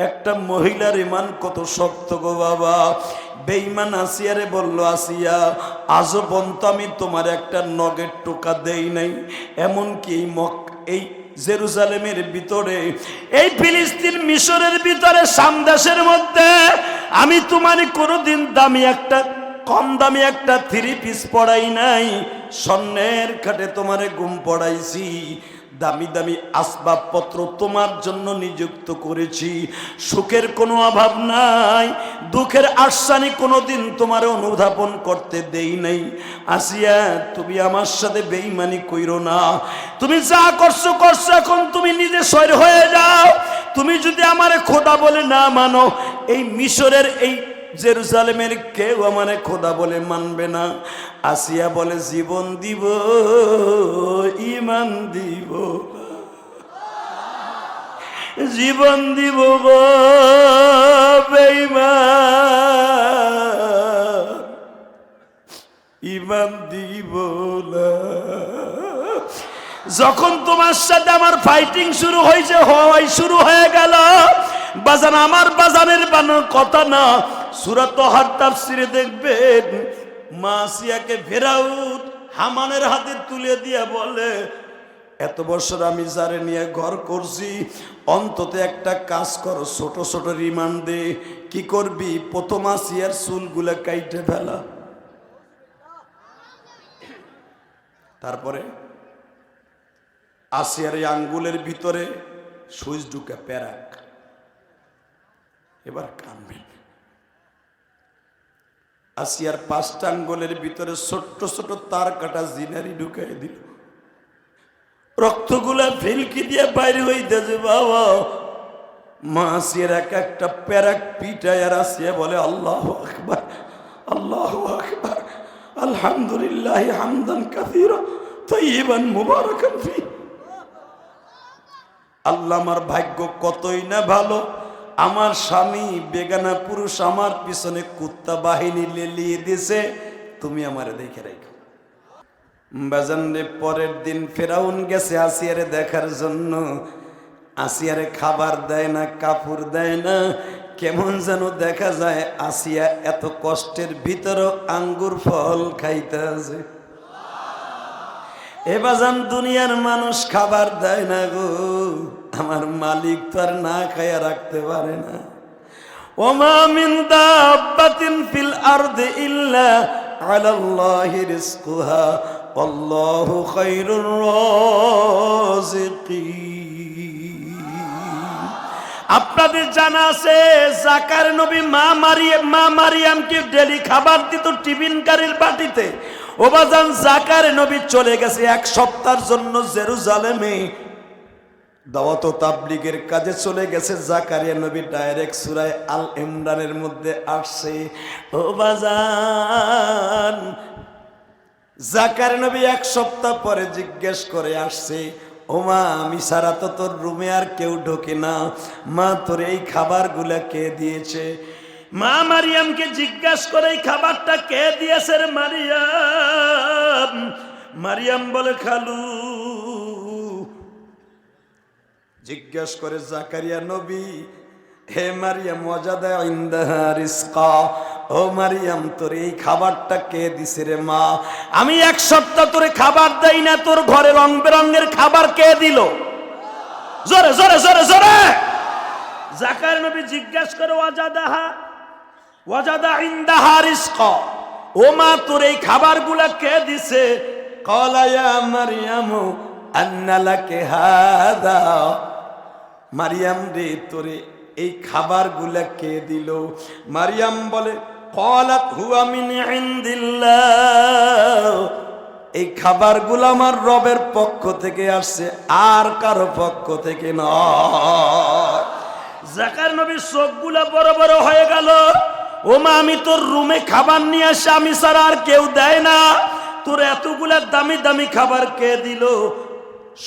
একটা মহিলার ইমান কত শক্ত গো বাবা। বেঈমান আসিয়ারে বলল, আসিয়া আজও পর্যন্ত আমি তোমার একটা নগের টোকা দেই নাই, এমনকি এই জেরুজালেমের ভিতরে, এই ফিলিস্তিন মিশরের ভিতরে সামদেশের মধ্যে আমি তোমার কোনোদিন কম দামি একটা 3 পিস পড়াই নাই। স্বর্ণের খাটে তোমারে ঘুম পড়াইছি, দামি দামি আসবাবপত্র তোমার জন্য নিযুক্ত করেছি। সুখের কোনো অভাব নাই, দুঃখের আশ্বানি কোনোদিন তোমার অনুধাবন করতে দেই নাই। আসিয়া, তুমি আমার সাথে বেঈমানি কইরো না। তুমি যা করছো করছো, এখন তুমি নিজে সৈর হয়ে যাও। তুমি যদি আমারে খোদা বলে না মানো, এই মিশরের এই জেরুজালেমের কেউ আমারে খোদা বলে মানবে না। আসিয়া বলে, জীবন দিব ইমান দিব, জীবন দিব গো বেঈমান, ইমান দিব না। যখন তোমার সাথে আমার ফাইটিং শুরু হয়েছে, হওয়াই শুরু হয়ে গেল বাজান, আমার বাজানের বানানোর কথা না। সূরা তাহার তাফসিরে দেখবেন, মা আসিয়াকে ফেরাউন হামানের হাতে তুলে দিয়ে বলে, এত বছর আমি যারে নিয়ে ঘর করছি, অন্তত একটা কাজ করো, ছোট ছোট রিমান্ড দে। কি করবি? প্রথম আসিয়ার চুলগুলা কাইটে ফেলা, তারপরে আসিয়ার এই আঙ্গুলের ভিতরে সুইচ ঢুকে প্যারাক, এবার কানবেন। আসিয়ার 5টা আঙ্গুলের ভিতরে ছোট্ট ছোট তার কাটা জিনারি ঢুকাই দিল, রক্তগুলা ফেলকি দিয়ে বাইরে হইতেছে বাবা। মা আসিয়ার একটা প্যারাক পিটায়, আর আসিয়া বলে, আল্লাহু আকবার, আল্লাহু আকবার, আলহামদুলিল্লাহ হামদান কাসীরা তাইয়িবান মুবারাকান ফি। আল্লাহ, আমার ভাগ্য কতই না ভালো, আমার স্বামী বেগানা পুরুষ আমার পিছনে কুত্তা বাহিনী লেলিয়ে দিছে, তুমি আমারে দেখে রাখো। বাজানরে পরের দিন ফেরাউন গেছে আসিয়ারে দেখার জন্য। আসিয়ারে খাবার দেয় না, কাপড় দেয় না, কেমন যেন দেখা যায় আসিয়া এত কষ্টের ভিতরও আঙ্গুর ফল খাইতে আছে। এ বাজান, দুনিয়ার মানুষ খাবার দেয় না গো, আমার মালিক তো আর না খাইয়া রাখতে পারে না। ওমা মিন দাব্বাতিন ফিল আরদি ইল্লা আলাল্লাহি রিজকুহা আল্লাহু খায়রুর রাযিকিন। আপনাদের জানা আছে জাকার নবী মা মারিয়ামকে ডেলি খাবার দিত টিফিন কারির বাটিতে। ও বাজান, জাকার নবী চলে গেছে 1 সপ্তাহের জন্য জেরুজালেমে, দাওয়াত ও তাবলীগের কাজে চলে গেছে। জাকারিয়া নবী ডাইরেক্ট সূরা আল ইমরানের মধ্যে আসছে। ও বাজান, জাকার নবী 1 সপ্তাহ পরে জিজ্ঞেস করে আসছে, ও মা, আমি ছাড়া তো তোর রুমে আর কেউ ঢোকে না, মা তোর এই খাবারগুলা কে দিয়েছে? মা মারিয়ামকে জিজ্ঞাসা করে, এই খাবারটা কে দিয়েছে রে মারিয়াম? মারিয়াম বলে, খালু। জিজ্ঞাসা করে জাকারিয়া নবী, হে মারিয়াম, ওয়াজাদা ইনদাহা রিজকা, ও মারিয়াম, তোর এই খাবারটা কে দিছে রে মা? আমি 1 সপ্তাহ তোরে খাবার দেই না, তোর ঘরে রং বেরঙের খাবার কে দিল? জোরে জোরে জোরে জোরে। জাকার নবী জিজ্ঞাসা করে, ওয়াজাদা ইনদাহা রিজকা, ও মা, তোর এই খাবারগুলা কে দিছে? ক্বালা ইয়া মারিয়াম আন্না লাকি হাদা, মারিয়াম রে, তোরে এই খাবারগুলা কে দিল? মারিয়াম বলে, ক্বালাত হুয়া মিন ইনদিল্লাহ, এই খাবারগুলো আমার রবের পক্ষ থেকে আসছে, আর কারো পক্ষ থেকে নয়। জাকার নবীর চোখগুলা বড় বড় হয়ে গেল। ও মা, আমি তোর রুমে খাবার নিয়ে আসি, আমি ছাড়া আর কেউ দেয় না, তোর এতগুলা দামি দামি খাবার কে দিল?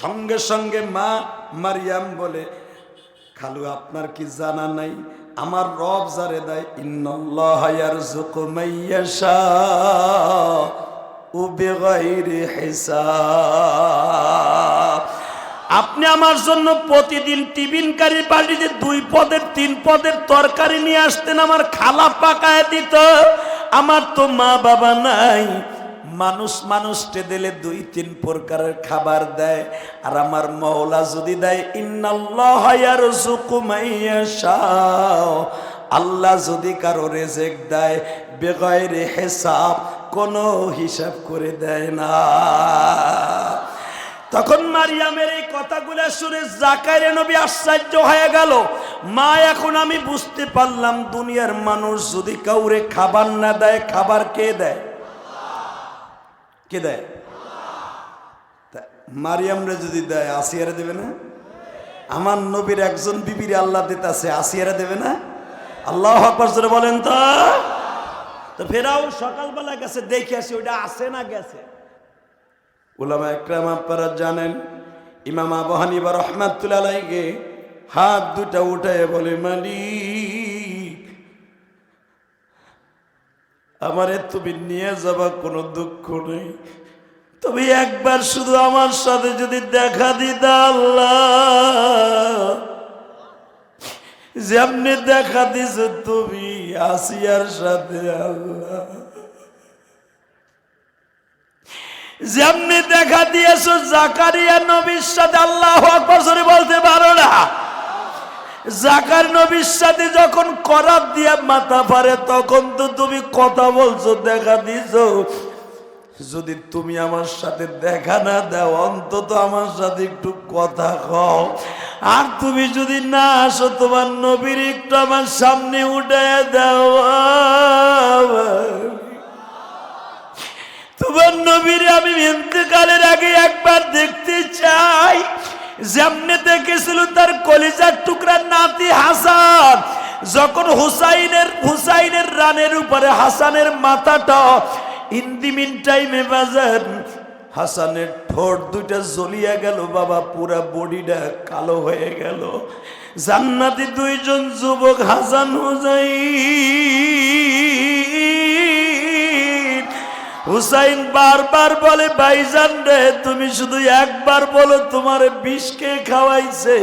সঙ্গে সঙ্গে মা মারিয়াম বলে, খালু, আপনার কি জানা নাই, আমার রব যারে দেয়, ইন্নাল্লাহা ইয়ারযুকু মাইয়াশা বিগাইরি হিসাব, আপনি আমার জন্য প্রতিদিন টিফিন কারি বাড়িতে 2 পদের 3 পদের তরকারি নিয়ে আসতেন, আমার খালা পাকায় দিত। আমার তো মা বাবা নাই, মানুষকে দিলে 2-3 প্রকারের খাবার দেয়। আর আমার মওলা যদি দেয়, ইন্নাল্লাহা ইয়ারযুকু মাইয়াশা, আল্লাহ যদি কারো রিজিক দেয় বেগয়রে হিসাব, কোনো হিসাব করে দেয় না। তখন মারিয়ামের এই কথাগুলো শুনে জাকারিয়া নবী আশ্চর্য হয়ে গেল। মা, এখন আমি বুঝতে পারলাম দুনিয়ার মানুষ যদি কাউরে খাবার না দেয়, খাবার কে দেয়? কে দেয়? মারিয়ামরে যদি দেয়, আসিয়ারে দেবে না? আমার নবীর একজন বিবিরে আল্লাহ দিতেছে, আসিয়ারে দেবে না? আল্লাহু আকবার জোরে বলেন তো। ফেরাও সকালবেলা গেছে, দেখে আসি ওইটা আছে না গেছে। উলামা একরাম আপনারা জানেন, ইমাম আবু হানিফা রাহমাতুল্লাহ আলাইহি হাত দুটা উঠায় বলে, মালিক, আমারে তুমি নিয়ে যাবা, কোনো দুঃখ নেই, তুমি একবার শুধু আমার সাথে যদি দেখা দিতা আল্লাহ, যেমনি দেখা দিছ তুমি আসিয়ার সাথে, আল্লাহ যেমনি দেখা দিয়েছো জাকারিয়া নবীর সাথে, আল্লাহু আকবার জোরে বলতে পারো না? জাকার নবীর সাথে যখন করাত দিয়ে মাথা পারে, তখন তো তুমি কথা বলছো, দেখা দিছো। যদি তুমি আমার সাথে দেখা না দাও, অন্তত আমার সাথে একটু কথা কও। আর তুমি যদি না আসো, তোমার নবীর একটু আমার সামনে উঠে দাও, তোমার নবীর আমি ইন্তেকালের আগে একবার দেখতে চাই। যেমনে দেখেছিল তার কলিজার টুকরা নাতি হাসান, যখন হুসাইনের রানের উপরে হাসানের মাথাটা, ইন দি মিন টাইমে বাজান হাসানের ঠোঁট দুইটা জ্বলিয়া গেল, বাবা পুরা বডিটা কালো হয়ে গেল। জান্নাতি 2 জন যুবক হাসান হুসাইন বারবার বলে, ভাইজান রে, তুমি শুধু একবার বলো তোমার বিষ কে খাওয়াইছে।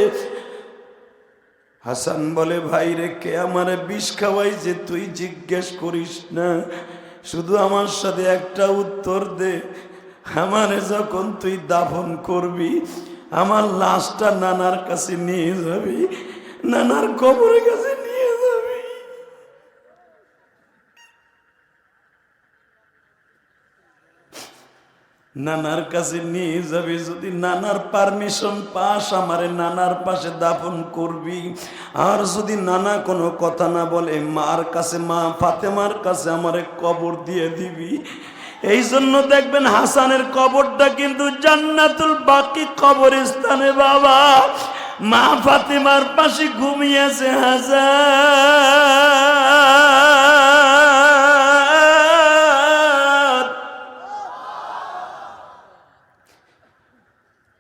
হাসান বলে, ভাই রে, কে আমারে বিষ খাওয়াইছে তুই জিজ্ঞেস করিস না, শুধু আমার সাথে একটা উত্তর দে। আমারে যখন তুই দাফন করবি, আমার লাশটা নানার কাছে নিয়ে যাবি, নানার কবরের কাছে নিয়ে যাবি। নানার কাছে নিয়ে যাবি, যদি নানার পারমিশন পাস, আমারে নানার পাশে দাফন করবি। আর যদি নানা কোনো কথা না বলে, মার কাছে, মা ফাতেমার কাছে আমারে কবর দিয়ে দিবি। এই জন্য দেখবেন হাসানের কবরটা কিন্তু জান্নাতুল বাকি কবরস্থানে, বাবা মা ফাতেমার পাশে ঘুমিয়েছে হাসান।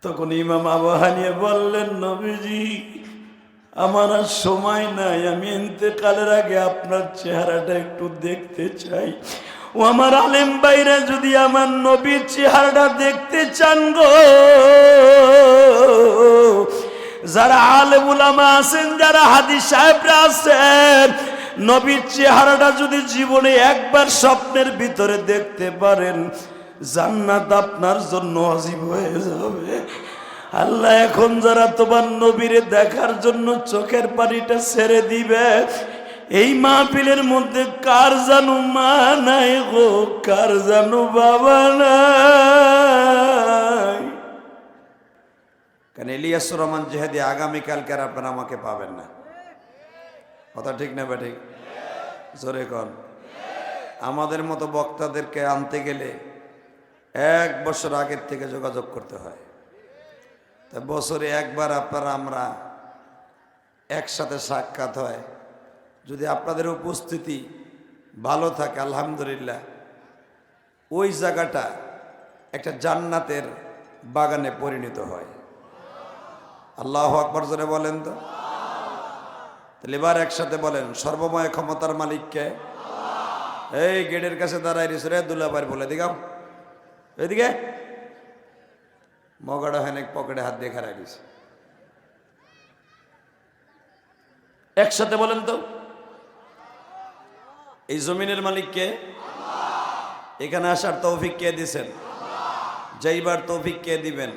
তখন ইমাম আবু হানিফা বললেন, নবীজি, আমার আর সময় নাই, আমি ইন্তেকালের আগে আপনার চেহারাটা একটু দেখতে চাই। ও আমার আলেম ভাইরা, যদি আমার নবীর চেহারাটা দেখতে চান গো, যারা আলেম উলামা আছেন, যারা হাদিস সাহেবরা আছেন, নবীর চেহারাটা যদি জীবনে একবার স্বপ্নের ভিতরে দেখতে পারেন, জান্নাত আপনার জন্য ওয়াজিব হয়ে যাবে। আল্লাহ এখন যারা তোমার নবীরে দেখার জন্য চোখের পানিটা ছেড়ে দিবে, এই মাহফিলের মধ্যে কার জানু মা নাই গো, কার জানু বাবা নাই? কারণ ইলিয়াসুর রহমান জেহাদি আগামীকালকে আর আপনারা আমাকে পাবেন না, কথা ঠিক না ঠিক? জোরে কন। আমাদের মতো বক্তাদেরকে আনতে গেলে 1 বছর আগের থেকে যোগাযোগ করতে হয়। তা বছরে একবার আপনারা আমরা একসাথে সাক্ষাৎ হয়। যদি আপনাদের উপস্থিতি ভালো থাকে, আলহামদুলিল্লাহ, ওই জায়গাটা একটা জান্নাতের বাগানে পরিণত হয়। আল্লাহু আকবার জোরে বলেন তো। তাহলে এবার একসাথে বলেন, সর্বময় ক্ষমতার মালিককে। এই গেটের কাছে দাঁড়াই রে দুলাভাই বলে দিগাম, এদিকে মগাড়া হেনেক পকেটে হাত দিয়ে খারাপ গেছে। একসাথে বলেন তো, এই জমিনের মালিক কে? এখানে আসার তৌফিক কে দিছেন? যাইবার তৌফিক কে দিবেন?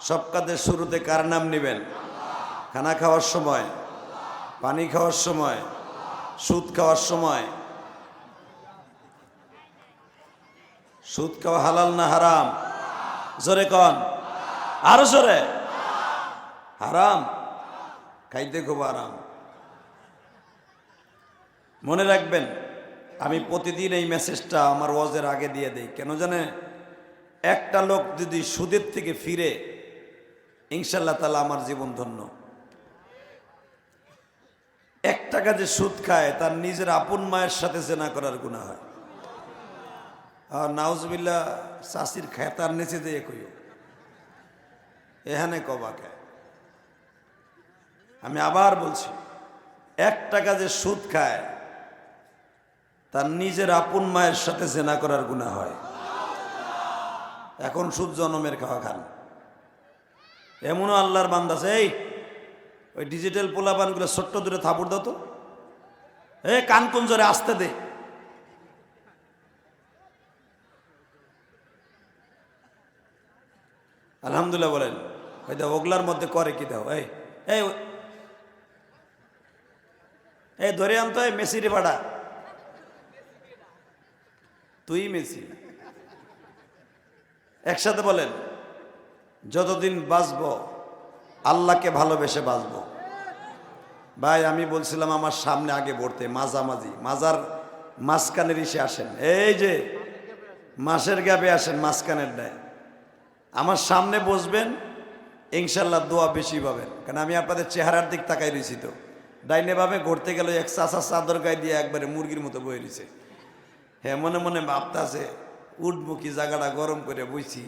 সব কাজের শুরুতে কার নাম নিবেন? খানা খাওয়ার সময়, পানি খাওয়ার সময়, সুদ খাওয়ার সময়। সুদ খাওয়া হালাল না হারাম? জোরে কন, আরো জোরে। হারাম, খাইতে খুব আরাম। মনে রাখবেন, আমি প্রতিদিন এই মেসেজটা আমার ওয়াজের আগে দিয়ে দেই। কেন জানে? একটা লোক যদি সুদের থেকে ফিরে, ইনশাল্লাহ তাআলা আমার জীবন ধন্য। এক টাকা যে সুদ খায়, তার নিজের আপন মায়ের সাথে জেনা করার গুনাহ হয়। আর নাউজুবিল্লাহ, চাষির খেতার নিচে দিয়ে কইও এখানে কবা খায়। আমি আবার বলছি, এক টাকা যে সুদ খায়, তার নিজের আপন মায়ের সাথে জেনা করার গুনাহ হয়। এখন সুদ জনমের খাওয়া খান। এমনও আল্লাহর বান্দা আছে, এই ওই ডিজিটাল পোলাপানগুলো ছোট্ট দূরে থাপড় দাও তো, কান কোন জোরে আসতে দে। আলহামদুলিল্লাহ বলেন। ওই দাও, ওগলার মধ্যে করে কি দাও, এই এই এই ধরে আনতো, এই মেসিরে পাড়া, তুই মেসি। একসাথে বলেন, যতদিন বাঁচব আল্লাহকে ভালোবেসে বাঁচব। ভাই আমি বলছিলাম আমার সামনে আগে পড়তে, মাঝামাঝি, মাজার মাঝখানের ইসে আসেন, এই যে মাসের গ্যাপে আসেন, মাঝখানের নেয় আমার সামনে বসবেন, ইনশাল্লাহ দোয়া বেশি পাবেন। কারণ আমি আপনাদের চেহারার দিক তাকাই রয়েছি তো। ডাইনে ভাবে ঘুরতে গেল, এক চাষা চাদর গায়ে দিয়ে একবারে মুরগির মতো বয়ে রয়েছে। হ্যাঁ, মনে মনে ভাবতেছে উঠবো কি, জায়গাটা গরম করে বইছি,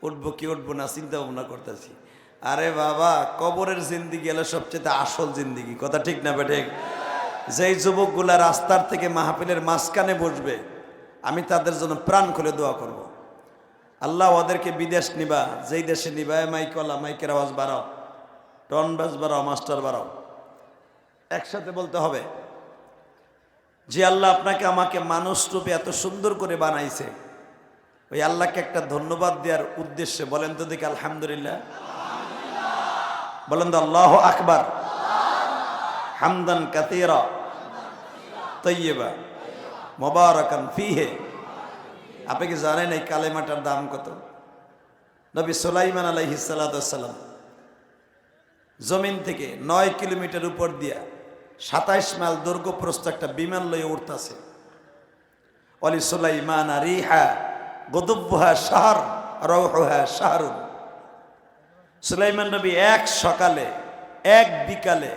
উঠবো কি উঠবো না চিন্তা ভাবনা করতেছি। আরে বাবা, কবরের জিন্দিগি এলো সবচেয়ে আসল জিন্দিগি, কথা ঠিক না বেঠিক? যেই যুবকগুলা রাস্তার থেকে মাহফিলের মাঝখানে বসবে, আমি তাদের জন্য প্রাণ খুলে দোয়া করব। আল্লাহ ওদেরকে বিদেশ নিবা, যেই দেশে নিবা, মাইকলা মাইকের আওয়াজ বাড়াও, টন বাজ বাড়াও, মাস্টার বাড়াও। একসাথে বলতে হবে, যে আল্লাহ আপনাকে আমাকে মানুষ রূপে এত সুন্দর করে বানাইছে, ওই আল্লাহকে একটা ধন্যবাদ দেওয়ার উদ্দেশ্যে বলেন তো দেখি আলহামদুলিল্লাহ। বলেন তো আল্লাহু আকবার, হামদান কাসীরা তাইয়্যিবা মুবারাকান ফীহি। আপনি কি জানেন এই কালেমাটার দাম কত? নবী সুলাইমান আলাইহিস সালাতু ওয়াস সালাম জমিন থেকে 9 কিলোমিটার উপর দিয়া 27 মাইল দৈর্ঘ্য প্রস্থ একটা বিমান লয়ে উঠতেছে। ওয়ালি সুলাইমান রিহা গুদুবুহা শাহর রাউহুহা শাহরুন। সুলাইমান নবী এক সকালে, এক বিকালে,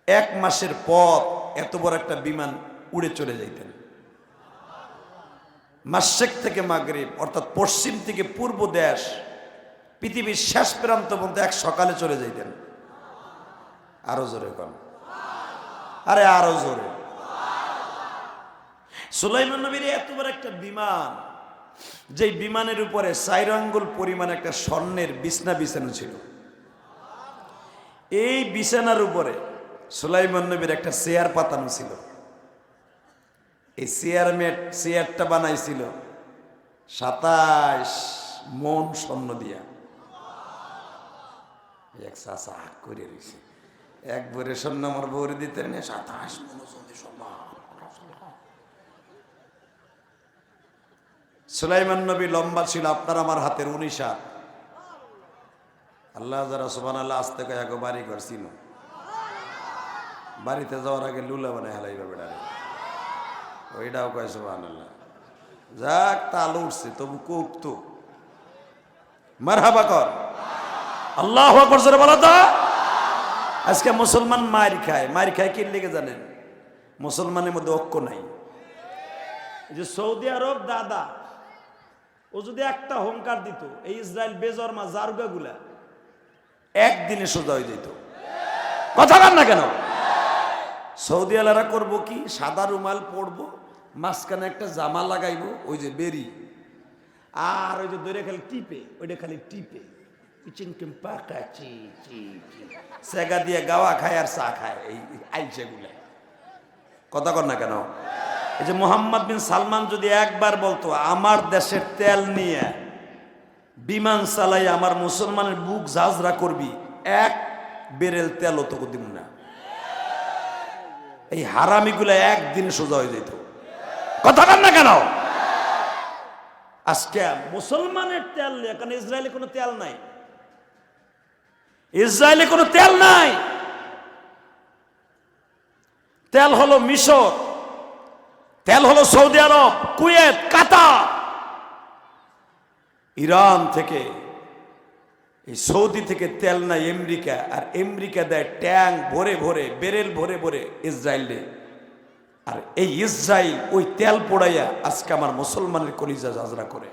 এক মাসের পথ এত বড় একটা বিমান উড়ে চলে যাইতেন। মাশরিক থেকে মাগরিব, অর্থাৎ পশ্চিম থেকে পূর্ব দেশ, পৃথিবীর শেষ প্রান্ত পর্যন্ত এক সকালে চলে যাইতেন। আরো জোরে কোন, আরে আরো জোরে। সুলাইমান নবীর এত বড় একটা বিমান, যে বিমানের উপরে 4 আঙ্গুল পরিমাণ একটা স্বর্ণের বিছনা বিছানো ছিল। এই বিছানার উপরে সুলাইমান নবীর একটা চেয়ার পাতানো ছিল। এই চেয়ারটা বানাইছিল 27 মণ স্বর্ণ দিয়া। এক চাচা করে রয়েছে, একবারে স্বর্ণ আমার বউরে দিতে নেই, 27 মণ স্বর্ণ। সুলাইমান নবী লম্বা ছিল আপনার আমার হাতের 19 হাত। আল্লাহ যারা সুবহানাল্লাহ আস্তে কয়ে এক বাড়ি করছিল, বাড়িতে যাওয়ার আগে লুলা বানায় হেলাইবা বেড়ারে, ওইটাও কয় সুবহানাল্লাহ। যাক, তাল উঠছে তবু কুক তো মারহাবা কর, আল্লাহু আকবার জোরে বলো তো। আজকে মুসলমান মার খায় কি লেগে জানেন? মুসলমানের মধ্যে ঐক্য নাই। এই যে সৌদি আরব দাদা, ও যদি একটা হুঙ্কার দিত, এই ইসরায়েল বেজরমা জারুগা গুলা একদিনে সোজা হয়ে যেত। কথা বল না কেন? সৌদি আলারা করবো কি, সাদা রুমাল পরবো, মাঝখানে একটা জামা লাগাইবো, ওই যে বেরি, আর ওই যে দৌড়ে খালি টিপে, ওইটা খালি টিপে সেগা দিয়ে গাওয়া খায় আর চা খায়, এই আইছে গুলা। কথা কর না কেন? এই যে মোহাম্মদ বিন সালমান যদি একবার বলতো আমার দেশের তেল নিয়ে বিমান চালাই আমার মুসলমানের বুক ঝাঁঝরা করবি, এক বেরেল তেলও তোকে দিব না। এই হারামিগুলা একদিন সোজা হয়ে যেত। কথা কর না কেন? আজকে মুসলমানের তেল নেই, কারণ ইসরায়েলে কোনো তেল নাই, ইসরায়েলে কোনো তেল নাই। তেল হলো মিশর, তেল হলো সৌদি আরব, কুয়েত, কাতার, ইরান থেকে, এই সৌদি থেকে তেল নাই আমেরিকা, আর আমেরিকা দেয় ট্যাঙ্ক ভরে ভরে, বেরেল ভরে ভরে ইসরায়েলে। আর এই ইসরায়েল ওই তেল পোড়াইয়া আজকে আমার মুসলমানের কলিজা ঝাঁঝরা করে।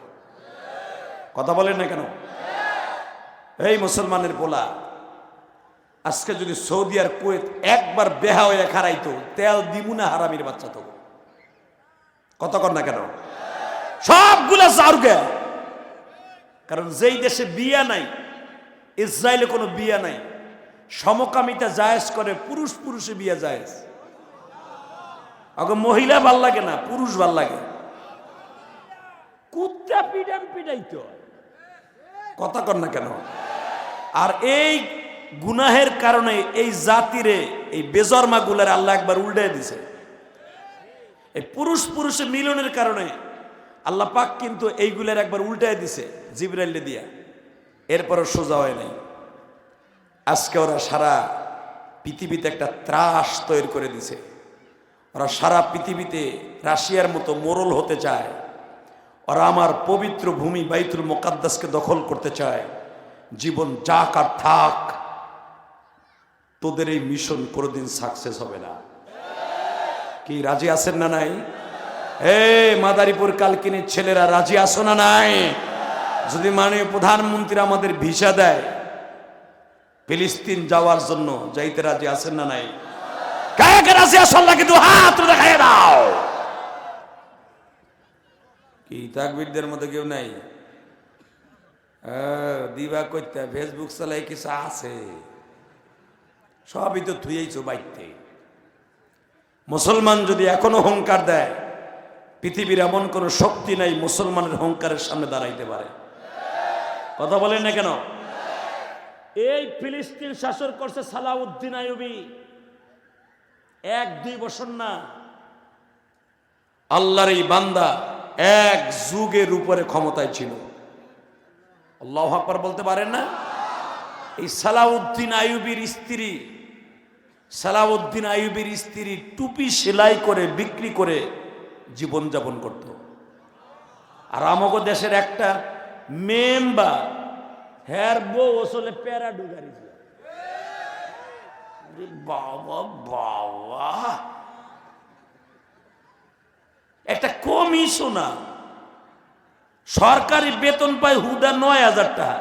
কথা বলেন না কেন? এই মুসলমানের পোলা আজকে যদি সৌদি আর কুয়েত একবার বেহা হয়ে খারাইতো, তেল দিমু না হারামির বাচ্চা তো। কথা কর না কেন? সবগুলা জারুগে। কারণ যেই দেশে বিয়া নাই, ইসরায়েলে কোনো বিয়া নাই, সমকামিতা জায়েজ করে, পুরুষ পুরুষে বিয়া জায়েজ। আগে মহিলা ভাল লাগে না, পুরুষ ভাল লাগে। কুত্তা পিডাম পিডাইতো। কথা কর না কেন? আর এই গুনাহের কারণে এই জাতিরে, এই বেজরমা গুলার আল্লাহ একবার উল্টাই দিছে। এই পুরুষ পুরুষে মিলনের কারণে আল্লাহ পাক কিন্তু এইগুলার একবার উল্টাই দিছে জিবরাইলে দিয়া, এরপরও সোজা হয় নাই। আজকে ওরা সারা পৃথিবীতে একটা ত্রাস তৈরি করে দিছে। ওরা সারা পৃথিবীতে রাশিয়ার মতো মোরল হতে চায়। ওরা আমার পবিত্র ভূমি বাইতুল মুকাদ্দাসকে দখল করতে চায়। জীবন যাক আর থাক, তোদের এই মিশন কোনোদিন সাকসেস হবে না। কি রাজি আছেন না নাই? মাদারীপুর কালকিনির ছেলেরা রাজি আছো না নাই? যদি মাননীয় প্রধানমন্ত্রী আমাদের ভিসা দেয় ফিলিস্তিন যাওয়ার জন্য, যাইতে রাজি আছেন না নাই? কাকে রাজি আছেন না? কিন্তু হাত দেখাই দাও। কি তাকবীরদের মধ্যে কেউ নাই? দিবা করতে ফেসবুক চালাই কিছু আছে, সবই তো থুয়েইছো বাইতে। মুসলমান যদি এখনো হুঙ্কার দেয়, পৃথিবীর এমন কোন শক্তি নাই মুসলমানের হুঙ্কারের সামনে দাঁড়াইতে পারে। কথা বলেন না কেন? এই ফিলিস্তিন শাসন করছে সালাউদ্দিন আইয়ুবী, 1-2 বছর না। আল্লাহর এই বান্দা এক যুগের উপরে ক্ষমতায় ছিল। আল্লাহু আকবার বলতে পারেন না? এই সালাউদ্দিন আইয়ুবীর স্ত্রী টুপি সেলাই করে বিক্রি করে জীবনযাপন করত। আর আমাগো দেশের একটা মেম্বার, হ্যার বউ আসলে প্যারাডুগারি। বাবা বাবা, একটা কমিশনার সরকারি বেতন পায় হুদা 9,000 টাকা।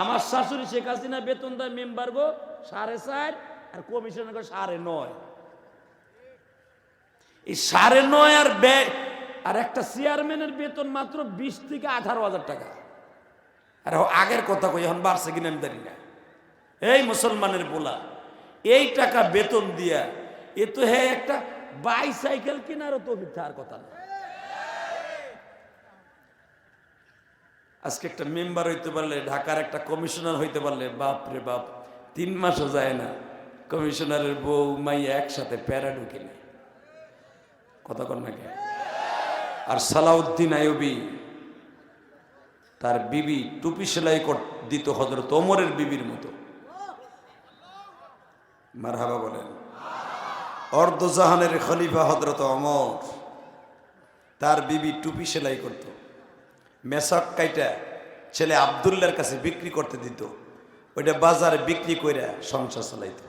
আমার শাশুড়ি শেখ হাসিনা বেতন দেয় মেম্বার গো 4.5, আর কমিশনার গো 9.5। এই 9.5 আর একটা চেয়ারম্যানের বেতন মাত্র 20 থেকে 18,000 টাকা। আর আগের কথা কই, এখন বাড়ছে কিনা আমি জানি না। এই মুসলমানের পোলা এই টাকা বেতন দিয়া এ তো হ্যাঁ একটা বাইসাইকেল কেনারও তো মিথ্যার কথা না। আজকে একটা মেম্বার হইতে পারলে, ঢাকার একটা কমিশনার হইতে পারলে, বাপ রে বাপ, 3 মাসও যায় না কমিশনারের বউ মাইয়া একসাথে প্যারাডু কিনে। কথা কর না কে? আর সালাউদ্দিন আইয়ুবী তার বিবি টুপি সেলাই দিত হযরত ওমরের বিবির মতো। মারহাবা বলেন। অর্ধজাহানের খলিফা হযরত ওমর, তার বিবি টুপি সেলাই করত, মেশক কাইটা ছেলে আব্দুল্লাহর কাছে বিক্রি করতে দিত, ওইটা বাজারে বিক্রি করে সংসার চালাইত।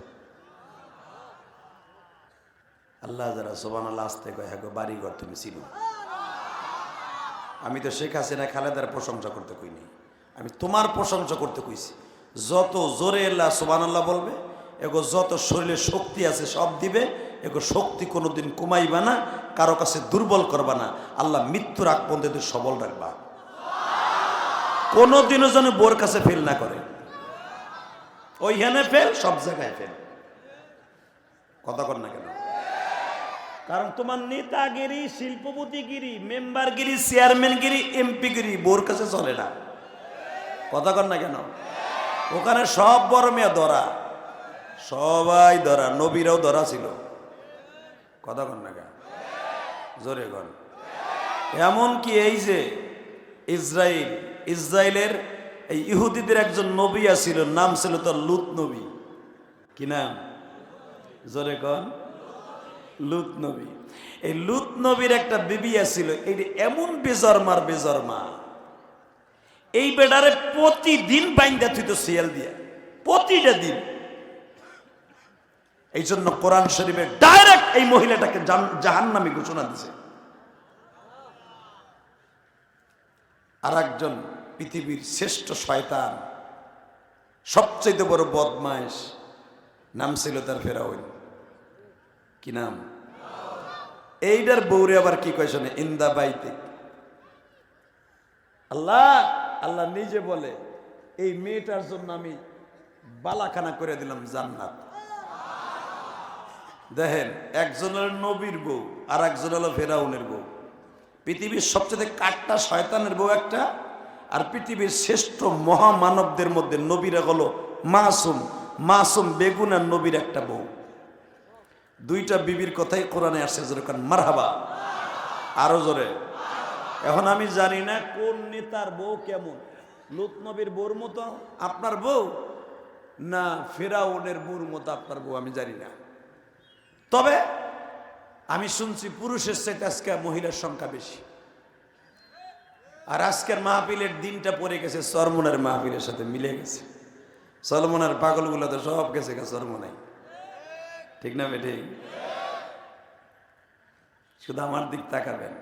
আল্লাহ যারা সুবহানাল্লাহ আসতে কয়, হ্যাঁ গো বাড়িঘর তুমি চিনো। আমি তো শেখ হাসিনা খালেদার প্রশংসা করতে কইনি, আমি তোমার প্রশংসা করতে কইছি। যত জোরে আল্লাহ সুবহানাল্লাহ বলবে, এগো যত শরীরে শক্তি আছে সব দিবে, এগো শক্তি কোনোদিন কমাইবা না, কারো কাছে দুর্বল করবা না। আল্লাহ মৃত্যুর আগ পর্যন্ত সবল রাখবা। কোনোদিনও যেন বোর কাছে ফেল না করে। ওইখানে ফেল, সব জায়গায় ফেল। কথা কর না কেন? কারণ তোমার নেতাগিরি, শিল্পপতিগিরি, মেম্বারগিরি, চেয়ারম্যানগিরি, এমপিগিরি বোর কাছে চলে না। কথা কর না কেন? ওখানে সব বড় মেয়ে ধরা, সবাই ধরা, নবীরাও ধরা ছিল। কথা কর না কেন? জোরে কর। এমনকি এই যে ইসরায়েলের এই ইহুদিদের একজন নবী ছিল, নাম ছিল তার লুত নবী। কি নাম? জোরে কর। লুত নবী। এই লুত নবীর একটা বিবি ছিল, এই এমন বেজরমা, এই বেডারে প্রতিদিন বাইন্দা থুইতো শিয়াল দিয়া, প্রতিটা দিন। এই জন্য কোরআন শরীফে ডাইরেক্ট এই মহিলাটাকে জাহান্নামী ঘোষণা দিছে। আর একজন পৃথিবীর শ্রেষ্ঠ শয়তান, সবচেয়ে বড় বদমাইশ, নাম ছিল তার ফেরাউন। কি নাম? এইটার বউরে আবার কি কয় শোনে, ইন্দা বাইতে আল্লাহ নিজে বলে, এই মেয়েটার জন্য আমি বালাখানা করে দিলাম জান্নাত। দেখেন, একজন হলো নবীর বউ, আর একজন হলো ফেরাউনের বউ। পৃথিবীর সবচেয়ে কাট্টা শয়তানের বউ একটা, আর পৃথিবীর শ্রেষ্ঠ মহামানবদের মধ্যে নবীরা হলো মাসুম বেগুনার নবীর একটা বউ। দুইটা বিবির কথাই কোরআনে আসছে, যেরকম মারহাবা, আরো জোরে। এখন আমি জানি না কোন নেতার বউ কেমন, লুত নবীর বউর মতো আপনার বউ, না ফেরাউনের বউর মতো আপনার বউ, আমি জানি না। তবে আমি শুনছি পুরুষের চাইতে আজকে মহিলার সংখ্যা বেশি। আর আজকের মাহফিলের দিনটা পড়ে গেছে চরমনের মাহফিলের সাথে মিলে গেছে। চরমনের পাগলগুলো তো সব গেছে চরমনাই, ঠিক না বেঠে? শুধু আমার দিক তাকাবেন।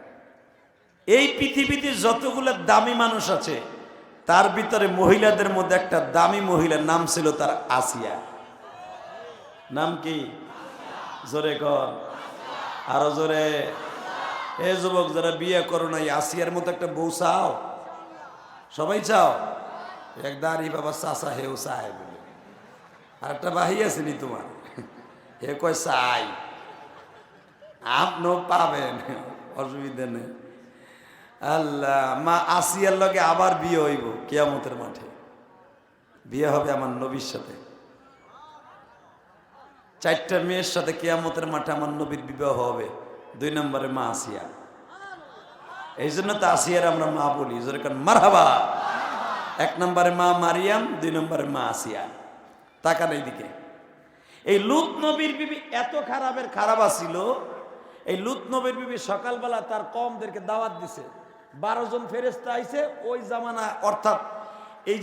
এই পৃথিবীতে যতগুলো দামি মানুষ আছে, তার ভিতরে মহিলাদের মধ্যে একটা দামি মহিলার নাম ছিল তার আসিয়া। নাম কি? জোরে কর, আরো জোরে। এ যুবক যারা বিয়ে করো নাই, আসিয়ার মতো একটা বউ চাও? সবাই চাও? এক দাঁড়ি বাবা চাষা হেউ চায় বলে, আর একটা বাহি আসেনি তোমার, হে কয় চাই। আপনিও পাবেন, অসুবিধা নেই। আল্লাহ, মা আসিয়ার লগে আবার বিয়ে হইব কিয়ামতের মাঠে। বিয়ে হবে আমার নবীর সাথে, 4টা মেয়ের সাথে কিয়ামতের মাঠে আমার নবীর বিবাহ হবে। 2 নম্বরে মা আসিয়া। এই জন্য তো আসিয়ার আমরা মা বলি, যেরকম মারহাবা। 1 নম্বরে মা মারিয়াম, 2 নম্বরে মা আসিয়া। তাকান এইদিকে। এই লুত নবীর বিবি এত খারাপ ছিল। এই লুত নবীর বিবি সকালবেলা তার কওমদেরকে দাওয়াত দিছে। 12 জন ফেরেশতা আইছে ওই জামানা, অর্থাৎ এই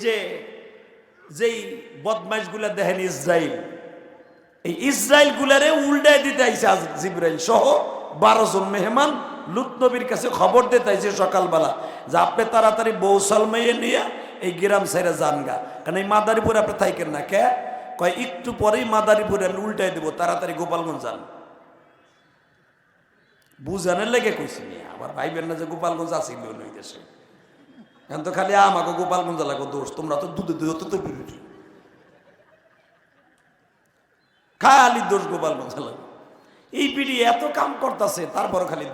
যেই বদমাইশগুলা দেখেন ইসরায়েল, এই ইসরায়েল গুলারে উল্টায় দিতে আইছে জিবরাইল সহ 12 জন মেহমান লুত নবীর কাছে খবর দিতে আইছে সকালবেলা, যে আপনি তাড়াতাড়ি বউ সালমাইয়ে নিয়ে এই গ্রাম সাইরা যান গা, কারণ এই মাদারীপুরে আপনি থাকেন না। কে কয় একটু পরেই মাদারীপুরে আমি উল্টাই দেবো, তাড়াতাড়ি গোপালগঞ্জ যান। বুঝানোর লেগে কইছি, আবার ভাইবেন না যে গোপালগঞ্জ আসিল ওই দেশে। এখন তো খালি আমাকে গোপালগঞ্জ লাগো দোষ, তোমরা তো দুধে তো বিরোধী, খালি দোষ গোপালগঞ্জ লাগো। এই পিড়ি এত কাম করতেছে, তারপর খালি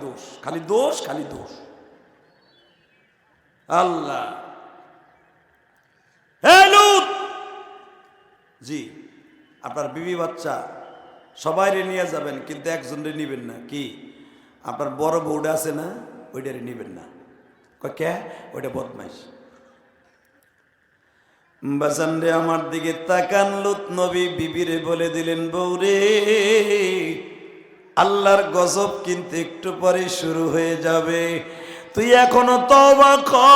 দোষ। আল্লাহ, জি আপনার বিবি বাচ্চা সবাই নিয়ে যাবেন, কিন্তু একজনরে নিবেন না। কি? আপনার বড় বউটা আছে না, ওইটারে নিবেন না। কে? ওইটা বদমাইশ। বাজান রে, আমার দিকে তাকান। লুত নবী বিবিরে বলে দিলেন, বউরে, আল্লাহর গজব কিন্তু একটু পরে শুরু হয়ে যাবে, তুই এখনো তওবা কর,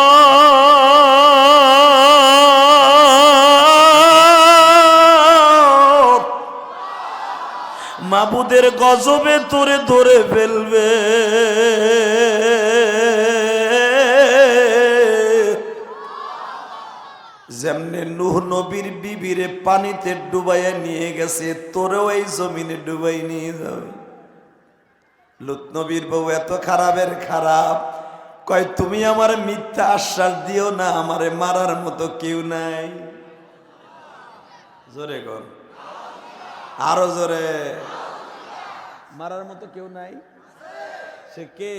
মাবুদের গজবে তোরে ধরে ফেলবে। যেমনে নূহ নবীর বিবিরে পানিতে ডুবাইয়া নিয়ে গেছে, তোরেও এই জমিনে ডুবাই নিয়ে যাবে। লুত নবীর বউ এত খারাপ, কয় তুমি আমার মিথ্যা আশ্বাস দিও না, আমারে মারার মতো কেউ নাই। জোরে কর, আরো জোরে। মারার মতো কেউ নাই, সে কে?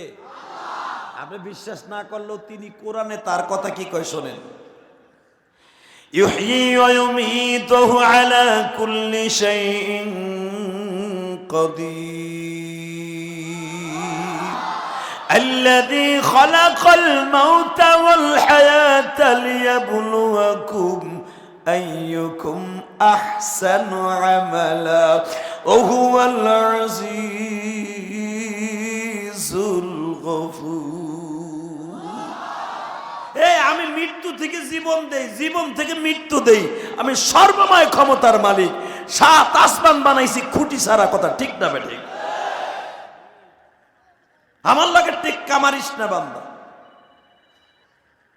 আপনি বিশ্বাস না করলেও তিনি কোরআনে তার কথা কি কয় শোনেন। ইউহয়ী ওয়া ইউমীতুহু আলা কুল্লি শাইইন কাদির আল্লাযী খালাকাল মাউতা ওয়াল হায়াতা লিয়াবলুয়াকুম আইয়ুকুম আহসানু আমালা ওয়া হুয়াল আজিজুল গফুর। আমি মৃত্যু থেকে জীবন দেই, জীবন থেকে মৃত্যু দেই, আমি সর্বময় ক্ষমতার মালিক। সাত আসমান বানাইছি খুঁটি ছাড়া, কথা ঠিক না বেঠিক? আমার লাগে টেক্কা মারিস না বান্দা।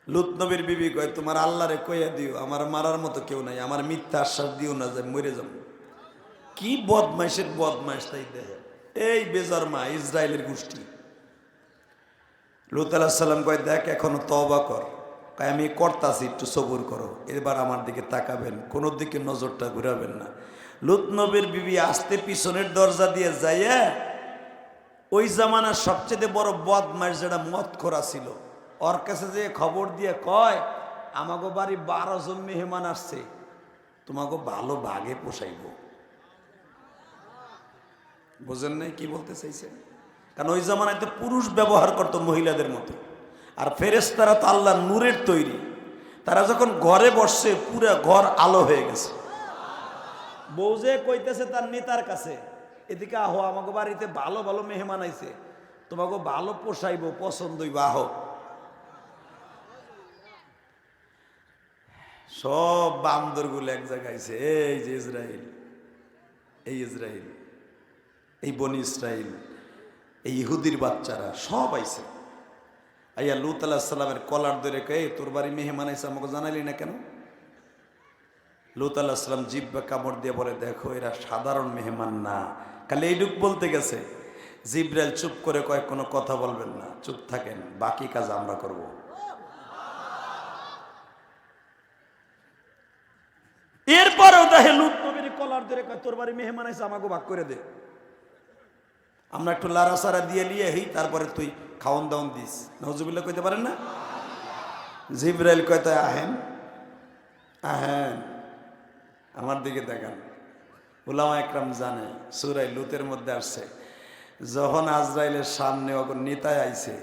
লূত নবীর বিবি কয় তোমার আল্লাহরে কইয়া দিও আমার মারার মতো কেউ নাই, আমার মিথ্যা আশ্বাস দিও না যে মরে যাব। কি বদমাইশের বদমাইশ তাই দেখে এই বেজন্মা ইসরায়েলের গোষ্ঠী। লূত আলাইহিস সালাম কয় দেখ এখনো তওবা কর। কয় আমি করতাছি, একটু সবুর করো, এবার আমার দিকে তাকাবেন, কোনো দিকে নজরটা ঘুরাবেন না। লূত নবীর বিবি আস্তে পিছনের দরজা দিয়ে যাইয়া ওই জামানার সবচেয়ে বড় বদমাইশ যেটা মদ খোরা ছিল, ওর কাছে যে খবর দিয়ে কয় আমাগো বাড়ি 12 জন মেহমান আসছে, তোমাকে ভালো ভাগে পোষাইব। বুঝেন নাই কি বলতে চাইছেন? কারণ ওই জামানায় তো পুরুষ ব্যবহার করতো মহিলাদের মতো, আর ফেরেশতারা তো আল্লাহর নূরের তৈরি। তারা যখন ঘরে বসছে পুরো ঘর আলো হয়ে গেছে। বউ যে কইতেছে তার নেতার কাছে, এদিকে আহো আমাকে বাড়িতে ভালো ভালো মেহমান আইছে, তোমাকে ভালো পোষাইব, পছন্দ হইব, আহো। সব বান্দরগুলো এক জায়গায় আইছে। এই যে ইসরাইল, এই ইসরাইল, এই বনি ইসরাইল, এই ইহুদির বাচ্চারা সব আইছে। আইয়া লূত আলাইহিস সালামের কলার ধরে কয়ে তোর বাড়ি মেহমান আইছে, আমাকে জানালি না কেন? লূত আলাইহিস সালাম জিহ্বা কামড় দিয়ে বলে দেখো এরা সাধারণ মেহমান না, খালি এইটুক বলতে গেছে। জিবরাইল চুপ করে কয় কোনো কথা বলবেন না, চুপ থাকেন, বাকি কাজ আমরা করব। এরপরেও দেখে লূত নবীর কলার ধরে কয় তোর বাড়ি মেহমান আইছে, আমাকে ভাগ করে দে, আমরা একটু লাড়াচাড়া দিয়ে নিয়ে হই, তারপরে তুই খাওন দাওন দিস। নাউজুবিল্লাহ কইতে পারেন না? জিবরাইল কয় তাই আহেন আহেন, আমার দিকে দেখান। উলামা একরাম জানে সূরা লূতের মধ্যে আসছে যখন আজরাইলের সামনে ওগর নেতায় আইছে,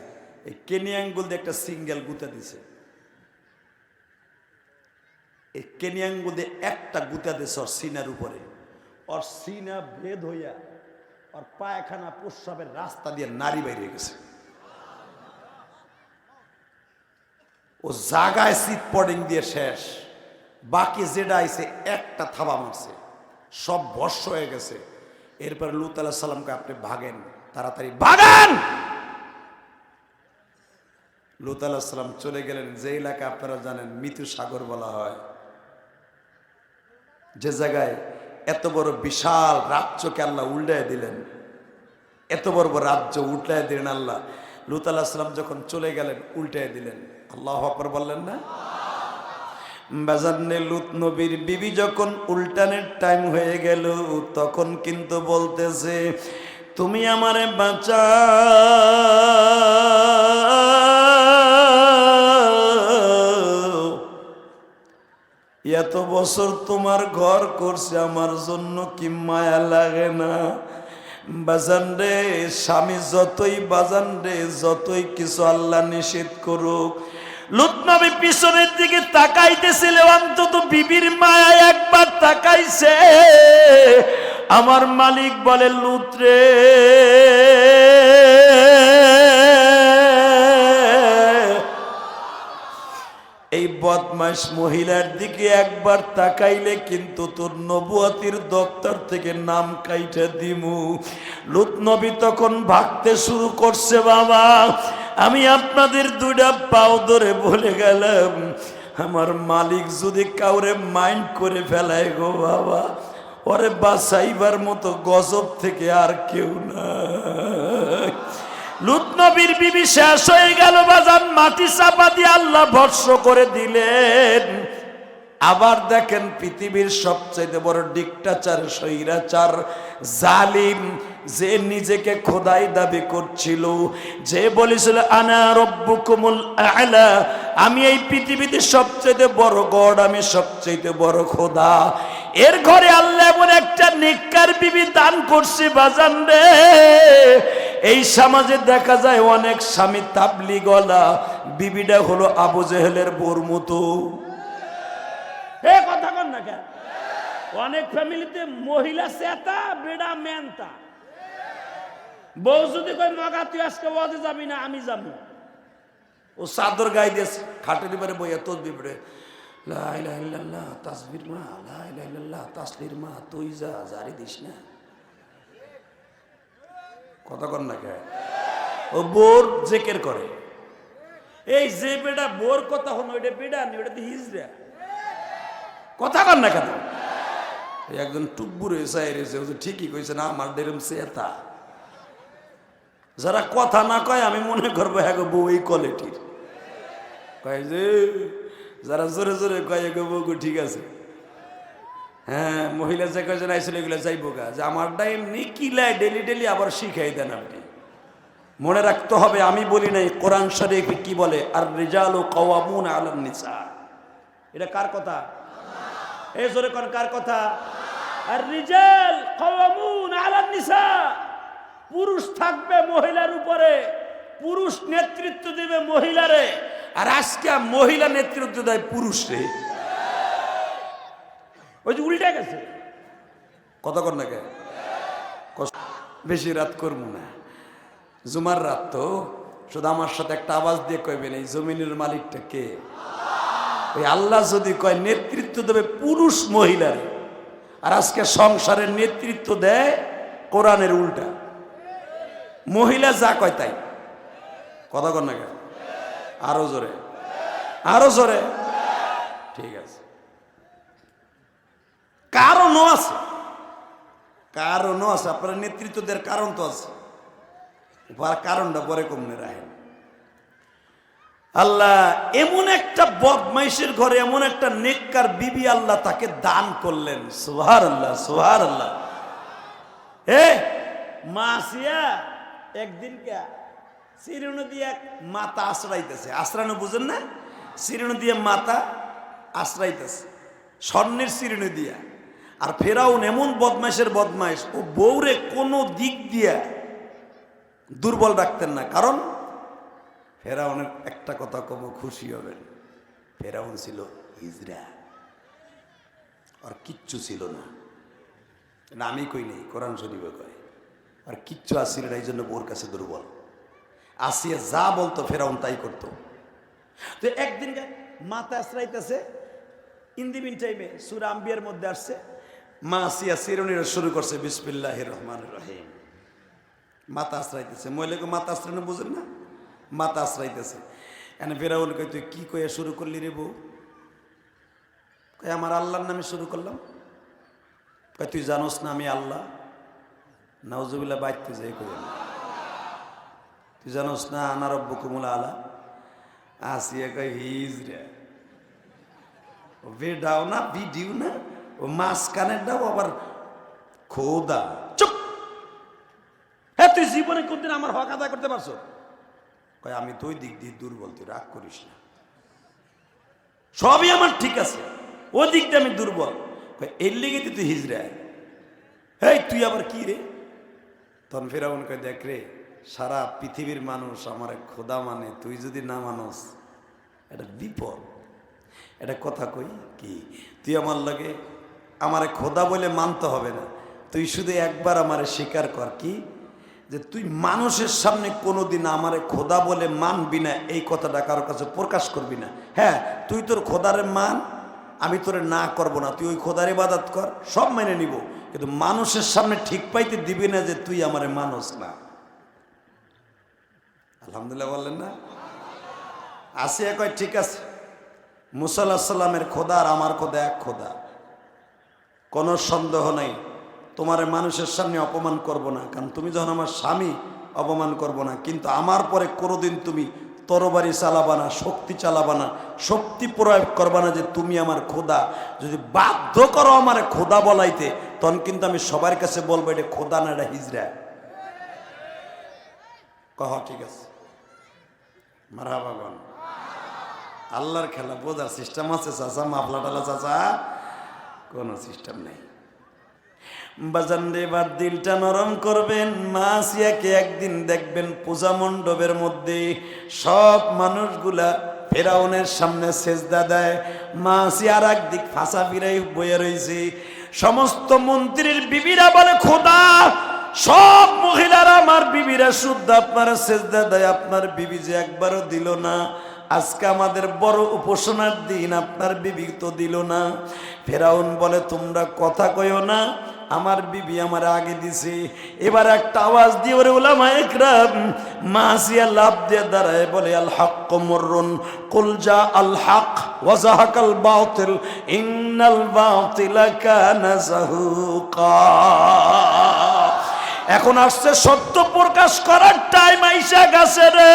এই কেনি আঙ্গুল দিয়ে একটা সিঙ্গেল গুতা দিছে। এই কেনি আঙ্গুল দিয়ে একটা গুতা দিছে ওর সিনার উপরে, ওর সিনা ভেদ হইয়া আর পায়খানা প্রস্রাবের রাস্তা দিয়ে নারী বাইরে গেছে। ও জাগায় সিট পডিং দিয়ে শেষ, বাকি যেটা আইছে একটা থাবা মারছে, সব ভস্য হয়ে গেছে। এরপর লূত আলাইহিস সালামকে আপনি ভাগেন, তাড়াতাড়ি ভাগেন। লূত আলাইহিস সালাম চলে গেলেন যে এলাকা আপনারা জানেন মৃত্যু সাগর বলা হয়, যে জায়গায় এত বড় বিশাল রাজ্যকে আল্লাহ উল্টায় দিলেন, এত বড় বড় রাজ্য উল্টায় দিলেন আল্লাহ। লূত আলাইহিস সালাম যখন চলে গেলেন উল্টায় দিলেন। আল্লাহু আকবার বললেন না? বাজানে লূত নবীর বিবি যখন উল্টানের টাইম হয়ে গেল তখন কিন্তু বলতেছে তুমি আমারে বাঁচাও, এত বছর তোমার ঘর করছে আমার জন্য কি মায়া লাগে না? বাজান রে, স্বামী যতই বাজান রে যতই কিছু আল্লাহ নিষেধ করুক, লূত নবী পিছনের দিকে তাকাইতেছিল, অন্তত বিবির মায়া একবার তাকাইছে। আমার মালিক বলে লূত রে, এই বদমাশ মহিলার দিকে একবার তাকাইলে কিন্তু তোর নবুয়তির দপ্তর থেকে নাম কাইটা দিমু। লূত নবী তখন ভাগতে শুরু করছে। বাবা, আমি আপনাদের দুইটা পাও ধরে বলে গেলাম, আমার মালিক যদি কাউরে মাইন্ড করে ফেলায় গো বাবা, ওরে বাঁচাইবার মতো গজব থেকে আর কেউ নাই। লুত নবীর বিবি শেষ হয়ে গেল বাজান, মাটি চাপা দিয়ে আল্লাহ ভস্ম করে দিলেন। আবার দেখেন পৃথিবীর সবচেয়ে বড় ডিক্টাচার, স্বৈরাচার, জালিম, যে নিজেকে খোদাই দাবি করছিল, যে বলেছিল আনা রব্বুকুমুল আ'লা, আমি এই পৃথিবীতে সবচেয়ে বড় গড, আমি সবচেয়ে বড় খোদা। এর ঘরে আল্লাহ এমন একটা নেককার বিবি দান করছে বাজান রে। এই সমাজে দেখা যায় অনেক স্বামী তাবলীগওয়ালা, বিবিটা হলো আবু জেহেলের বোর মতো। কথা কন না কেন? অনেক ফ্যামিলিতে মহিলা সেতা, বেড়া মেনতা। বউ যদি কই মগা তুই আজকে ওয়াজে যাবি না, আমি যাবো, ও চাদর গায়ে দিয়েছে খাটের উপরে বইয়া তসবিহ পড়ে, লা ইলাহা ইল্লাল্লাহ তাসবির মা, লা ইলাহা ইল্লাল্লাহ তাসলির মা, তুই যা জারি দিস না। কথা কন না কেন? ও বোর জেকের করে। এই যে বেটা বোর কথা হন, ওইটা বেড়া নি, ওটা হিজড়া। কথা কন না কেন? একজন টুকবুর হয়েছে, ঠিকই কইছে না, আমার দেরম সেতা। যারা কথা না কয় আমি মনে করবো হ্যাঁ গো বউ এই কোয়ালিটির। কয় যে যারা জোরে জোরে কয় গো বউ ঠিক আছে। হ্যাঁ, মহিলা যে কয়জন আইসলে এগুলো যাইবো গা, যে আমারটা এমনি কিলায় ডেলি ডেলি আবার শিখাই দেন আপনি। মনে রাখতে হবে, আমি বলি নাই, কোরআন শরীফ কি বলে, আর রিজালু কাওয়ামুনা আলান নিসা। এটা কার কথা? এই জোরে কোন কার কথা? আর রিজাল কাওয়ামুনা আলান নিসা। পুরুষ থাকবে মহিলার উপরে, পুরুষ নেতৃত্ব দেবে মহিলারে। আর আজকে মহিলা নেতৃত্ব দেয় পুরুষরে। ওই যে উল্টে গেছে। কথা কর না কে? বেশি রাত করবো না, জুমার রাত তো। শুধু আমার সাথে একটা আওয়াজ দিয়ে কইবেন, এই জমিনের মালিকটা কে? ওই আল্লাহ যদি কয় নেতৃত্ব দেবে পুরুষ মহিলার, আর আজকে সংসারের নেতৃত্ব দেয় কোরআনের উল্টা। মহিলা যা কয় তাই। কথা কর না কেন? আরো জোরে, আরো জোরে। ঠিক আছে, কারণও আছে, কারণও আছে। আপনারা নেতৃত্ব দেওয়ার কারণ তো আছে, কারণটা পরে কমনে রাখেন। আল্লাহ এমন একটা বদমাইশের ঘরে এমন একটা নেককার বিবি আল্লাহ তাকে দান করলেন। সুবহানাল্লাহ, সুবহানাল্লাহ। মাসিয়া একদিন কে চিরুনি দিয়ে মাথা আশ্রাইতেছে। আশ্রানো বুঝেন না? চিরুনি দিয়ে মাথা আশ্রাইতেছে, স্বর্ণের চিরুনি দিয়া। আর ফেরাউন এমন বদমাইশের বদমাইশ, ও বউরে কোনো দিক দিয়া দুর্বল রাখতেন না। কারণ ফেরাউনের একটা কথা কম খুশি হবেন, ফেরাউন ছিল হিজড়া, আর কিচ্ছু ছিল না। আমি কই নেই, কোরআন শরীফে কয়। আর কিচ্ছু আসছিল না, এই জন্য বোর কাছে দুর্বল। আসিয়া যা বলতো ফেরাউন তাই করতো। তো একদিন মাথা আশ্রাইতেছে, ইন দি মিন টাইমে সূরা আম্বিয়ার মধ্যে আসছে, মা আসিয়া চিরুনির শুরু করছে বিসমিল্লাহির রহমানির রহিম। মাথা আশ্রাইতেছে, মহিলাকে মাথা আশ্রানো বুঝেন না? মাথা আশ্রাইতেছে। এনে ফেরাউন কয় তুই কি কইয়া শুরু করলি রে বউ? কয় আমার আল্লাহর নামে শুরু করলাম। কয় তুই জানোস না আমি আল্লাহ? নাউজুবিল্লাহ, বাইতে যাই কই না। তুই জানোস না আনা রব্বুকুমুল আ'লা? আসিয়া কয় হিজড়া, ও বেডাও না, বিডিও না, ও মাঝখানের দাও আবার খোদা। চুপ! হ্যাঁ, তুই জীবনে কোনদিন আমার হক আদায় করতে পারছো? কয় আমি তো ওই দিক দিয়ে দুর্বল, তুই রাগ করিস না, সবই আমার ঠিক আছে, ওই দিক দিয়ে আমি দুর্বল। এর লেগে তুই হিজড়া। এই তুই আবার কি রে? তখন ফেরাউন কয় দেখ রে, সারা পৃথিবীর মানুষ আমার খোদা মানে, তুই যদি না মানস এটা বিপদ। এটা কথা কই কি, তুই আমার লাগে আমারে খোদা বলে মানতে হবে না, তুই শুধু একবার আমারে স্বীকার কর কি, যে তুই মানুষের সামনে কোনোদিন আমারে খোদা বলে মানবি না, এই কথাটা কারোর কাছে প্রকাশ করবি না। হ্যাঁ, তুই তোর খোদারে মান, আমি তোরে না করব না, তুই ওই খোদার ইবাদত কর, সব মেনে নিব, কিন্তু মানুষের সামনে ঠিক পাইতে দিবি না যে তুই আমারে মানুষ না। আলহামদুলিল্লাহ বললেন না? আসিয়া কয় ঠিক আছে, মুসা আলাইহিস সালামের খোদা আর আমার খোদা এক খোদা, কোনো সন্দেহ নাই, তোমার মানুষের সামনে অপমান করব না, কারণ তুমি যখন আমার স্বামী, অপমান করব না, কিন্তু আমার পরে কোনোদিন তুমি তরবারি চালাবা না, শক্তি চালাবা না, শক্তি প্রয়োগ করবা না যে তুমি আমার খোদা। যদি বাধ্য করো আমার খোদা বলাইতে, তখন কিন্তু আমি সবার কাছে বলবো এটা খোদা না, এটা হিজড়া। কহ ঠিক আছে, মারহাবাগন। আল্লাহর খেলা বোঝার সিস্টেম আছে চাচা, মাফলা টালা চাচা, কোনো সিস্টেম নেই। বাজান রে, এবার দিলটা নরম করবেন। মা আসিয়াকে একদিন দেখবেন পূজা মণ্ডপের মধ্যে সব মানুষগুলা ফেরাউনের সামনে সেজদা দেয়, মা আসিয়া আর একদিক ফাঁসা ফিরাই বয়ে রয়েছে। সমস্ত মন্ত্রীর বিবিরা বলে খোদা, সব মহিলারা আমার বিবিরা শুদ্ধ আপনার সেজদা দেয়, আপনার বিবি যে একবারও দিল না। আজকে আমাদের বড় উপাসনার দিন, আপনার বিবি তো দিল না। ফেরাউন বলে তোমরা কথা কইও না, আমার বিবি আমার আগে দিছে। এবার একটা আওয়াজ দিয়ে ওরে উলামা ইকরাম মাসিয়া লাভ দিয়ে দাঁড়ায় বলে আল হক মুররুন কুল জা আল হক ওয়া যাহাকাল বাতিল ইন্নাল বাতিলা কানা যাহুকা। এখন আসছে সত্য প্রকাশ করার টাইম আইসা গেছে রে।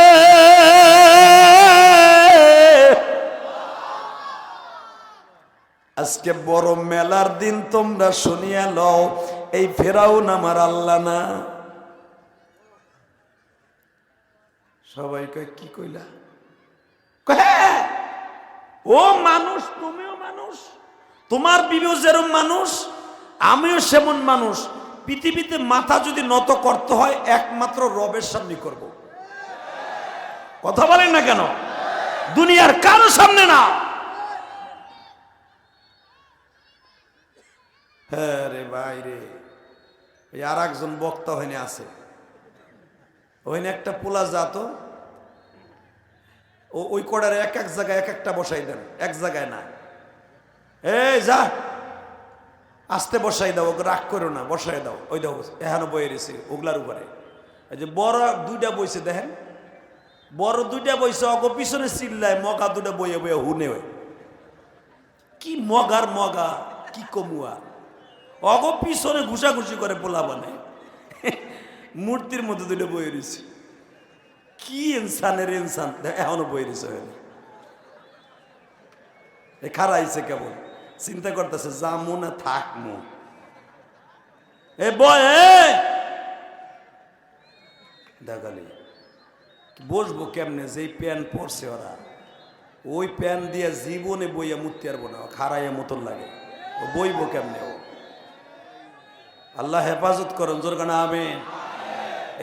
আজকে বড় মেলার দিন, তোমরা শুনিয়া লও, এই ফেরাউন আমার আল্লাহ না। সবাই কয় কি কইলা? ও মানুষ, তুমিও মানুষ, তোমার বিবিও যেরকম মানুষ, আমিও সেমন মানুষ। পৃথিবীতে মাথা যদি নত করতে হয় একমাত্র রবের সামনে করব। কথা বলেন না কেন? দুনিয়ার কারো সামনে না। হ্যাঁ রে ভাই রে, এই আর একজন বক্তা হইনে আছে, ওইনে একটা পোলা যাত, ওই কড়ারে এক এক জায়গায় এক একটা বসাই দেন, এক জায়গায় না। এই যা আস্তে বসাই দাও, ওকে রাগ করো না, বসাই দাও। ওই দাও এখানে বয়ে রয়েছে ওগুলার উপরে। এই যে বড় দুইটা বইছে দেখেন, বড় দুইটা বইছে, অগো পিছনে চিল্লায়, মগা দুটা বইয়ে বইয়ে হুনে হয়। কি মগার মগা, কি কমুয়া, অগো পিছনে ঘুষাঘুষি করে পোলা বানায়, মূর্তির মধ্যে দুটো বইয়ে রয়েছে। কি ইনসানের ইনসান, এখনো বইয়ে রয়েছে। খারাইছে কেবল, চিন্তা করতেছে যামু না থাকমু। এ বয় দেখালি বসবো কেমনে, যেই প্যান্ট পরছে ওরা, ওই প্যান্ট দিয়ে জীবনে বইয়া মুক্তি পারবো না, খারাইয়া মতন লাগে। ও বইবো কেমনে? ও আল্লাহ হেফাজত করেন, জোর গানা আমিন।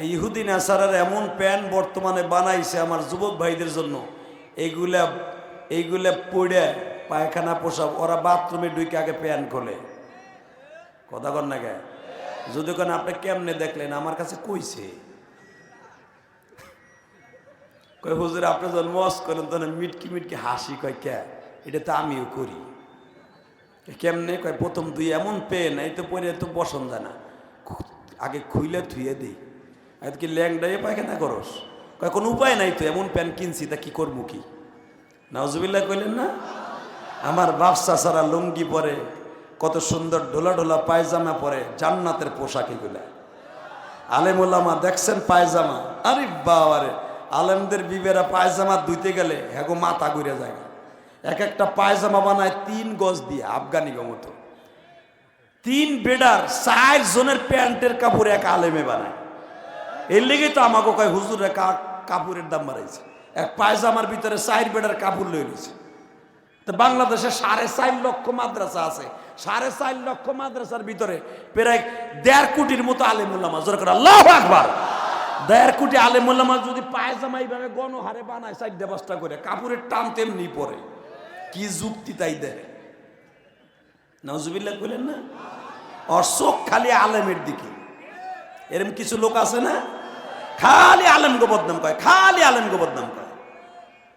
এই ইহুদি নাসারার এমন প্যান্ট বর্তমানে বানাইছে আমার যুবক ভাইদের জন্য, এইগুলা পড়ে পায়খানা পোশাক, ওরা বাথরুমে ঢুকে আগে প্যান্ট খোলে। কথা কর না কে? যদি কেন আপনি কেমনে দেখলেন? আমার কাছে কইছে, কই হুজুর আপনি যখন মস করেন তখন মিটকি মিটকি হাসি, কয় কে? এটা তো আমিও করি। কেমনে? কয় প্রথম দুই এমন পেন, এই তো পরে তো বসন যায় না, আগে খুইলে থুয়ে দিই। কি ল্যাংডাইয়ে পায়খানা করস? কয় কোনো উপায় নাই তো, এমন প্যান্ট কিনছি, তা কি করবো কি? নাউজুবিল্লাহ কইলেন না? আমার বাপসা সারা লুঙ্গি পরে, কত সুন্দর ঢোলা ঢোলা পায়জামা পরে, জান্নাতের পোশাক এগুলা। আলেম ওলামা দেখছেন পায়জামা, আরে বাবারে, আলেমদের বিবেরা পায়জামা ধুইতে গেলে হ্যাগো মাথা ঘুরে যায়। এক একটা পায়জামা বানায় 3 গজ দিয়ে, আফগানি মতো। 3 বেডার 4 জনের প্যান্টের কাপড় এক আলেমে বানায়। এর লেগে তো আমাকে কয় হুজুর কাপড়ের দাম বাড়াইছে। এক পায়জামার ভিতরে 4 বেডার কাপড় লয়ে রয়েছে। তো বাংলাদেশে 4.5 লক্ষ মাদ্রাসা আছে, 4.5 লক্ষ মাদ্রাসার ভিতরে প্রায় 1.5 কোটির মতো আলেম উলামা। জোরে করে আল্লাহু আকবার। 1.5 কোটি আলেম উলামা যদি পায়জামা এইভাবে গণহারে বানায় 4-5টা করে, কাপড়ের টান তেমনি পরে, কি যুক্তি তাই দেয়? নাউজুবিল্লাহ বলেন না? ওর চোখ খালি আলেমের দিকে। এরকম কিছু লোক আছে না, খালি আলেমকে বদনাম করে, খালি আলেমকে বদনাম করে।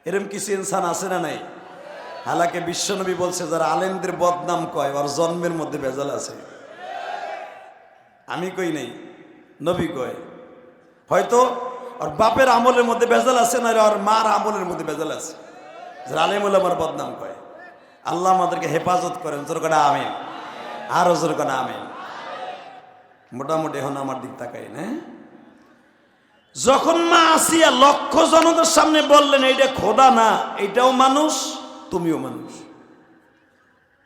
এরকম কিছু ইনসান আছে না নাই? হালাকে বিশ্বনবী বলছে যারা আলেমদের বদনাম কয় ওর জন্মের মধ্যে ভেজাল আছে। আমি কই নাই, নবী কয়। হয়তো ওর বাপের আমলের মধ্যে ভেজাল আছে, না ওর মার আমলের মধ্যে ভেজাল আছে, যারা আলেম ওলামার বদনাম কয়। আল্লাহ আমাদেরকে হেফাজত করেন, জোর করে আমিন, আরো জোর করে আমিন। মোটামুটি এখন আমার দিক তাকাই না, যখন মা আসিয়া লক্ষ জনতার সামনে বললেন এইটা খোদা না, এটাও মানুষ, তুমিও মানুষ।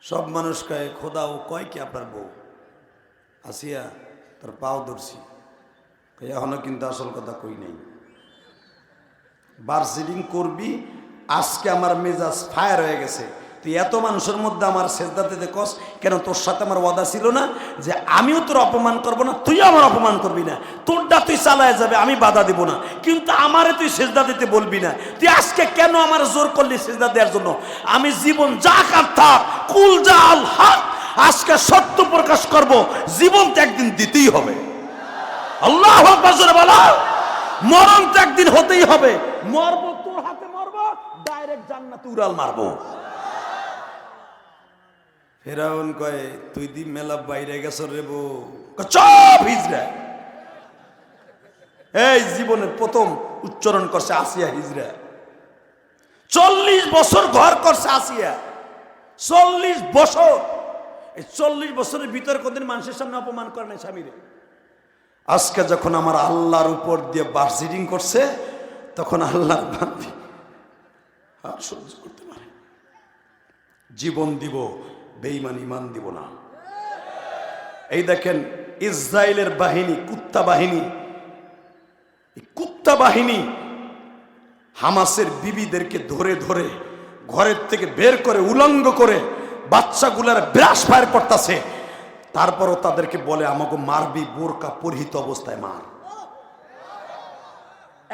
সব মানুষ কয় খোদা, ও কয় কি আপনার বউ? আসিয়া তার পাও ধরছি, এখনো কিন্তু আসল কথা কই নেই। বার্সিডিং করবি, আজকে আমার মেজাজ ফায়ার হয়ে গেছে। তুই এত মানুষের মধ্যে আমার সেজদাতে কস কেন? তোর সাথে আমার ওয়াদা ছিল না যে আমিও তোর অপমান করব না, তুইও আমার অপমান করবি না, তোরটা তুই চালায় যাবে, আমি বাধা দিব না, কিন্তু আমারে তুই সেজদা দিতে বলবি না। তুই আজকে কেন আমার জোর করলি সেজদা দেওয়ার জন্য? আমি জীবন যা কাটতা কুল জাল হক, আজকে সত্য প্রকাশ করব, জীবন তো একদিন দিতেই হবে। আল্লাহু আকবার জোরে বলো। মরণ তো একদিন হতেই হবে। মরবো তোর হাতে, মরবো ডাইরেক্ট জান্নাতে উড়াল মারবো। ফেরাউন কয় তুই দি মেলা বাইরে গেছ রে বউ। চুপ হিজড়া। এই জীবনের প্রথম উচ্চারণ করছে আসিয়া হিজড়া। 40 বছর ঘর করছে আসিয়া, 40 বছর। এই 40 বছরের ভিতরে কোনদিন মানুষের সামনে অপমান করে নাই স্বামীরে। আজকে যখন আমার আল্লাহর উপর দিয়ে বার্সিডিং করছে, তখন আল্লাহর বান্দি আর সহ্য করতে পারে। জীবন দিব, বেঈমান ইমান দিব না। এই দেখেন ইসরায়েলের বাহিনী, কুত্তা বাহিনী, কুত্তা বাহিনী হামাসের বিবিদেরকে ধরে ধরে ঘরের থেকে বের করে উলঙ্গ করে বাচ্চাগুলার ব্রাশ ফায়ার করতেছে। তারপরও তাদেরকে বলে আমাকে মারবি, বোরকা পরিহিত অবস্থায় মার।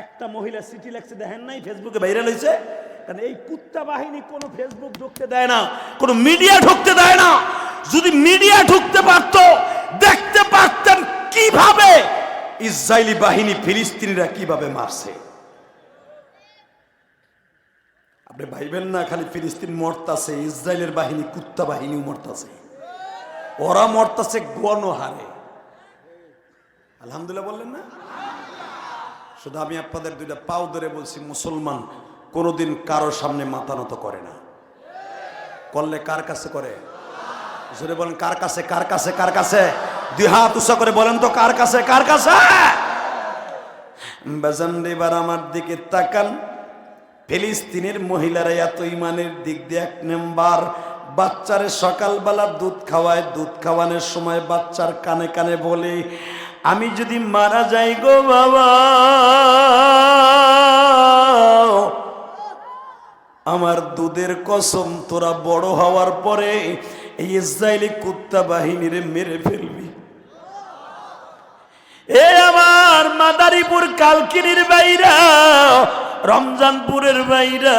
একটা মহিলা চিঠি লেখছে, দেখেন নাই ফেসবুকে ভাইরাল হয়েছে? কারণ এই কুত্তা বাহিনী কোনো ফেসবুক ঢুকতে দেয় না, কোনো মিডিয়া ঢুকতে দেয় না। যদি মিডিয়া ঢুকতে পারত, দেখতে পারতেন কিভাবে ইসরায়েলি বাহিনী ফিলিস্তিনিরা কিভাবে মারছে। আপনি ভাইবেন না খালি ফিলিস্তিন মরতাছে, ইসরায়েলের বাহিনী কুত্তা বাহিনীও মরতাছে। ওরা মরতাছে গণহারে। আলহামদুলিল্লাহ বললেন না? শুধু আমি আপনাদের দুইটা পাও ধরে বলছি, মুসলমান কোনোদিন কারো সামনে মাথা নত করে না। করলে কার কাছে করে? জোরে বলেন কার কাছে? কার কাছে? কার কাছে? দুই হাত উঁচা করে বলেন তো কার কাছে? কার কাছে? বাজান এবার আমার দিকে তাকান। ফিলিস্তিনের মহিলারা এত ইমানের দিক দিয়ে 1 নাম্বার। বাচ্চারে সকালবেলা দুধ খাওয়ায়, দুধ খাওয়ানোর সময় বাচ্চার কানে কানে বলে আমি যদি মারা যাই গো বাবা, আমার দুধের কসম তোরা বড় হওয়ার পরে এই ইসরায়েলি কুত্তা বাহিনীরে মেরে ফেলবি। এ আমার মাদারীপুর কালকিনির বাইরা, রমজানপুরের বাইরা,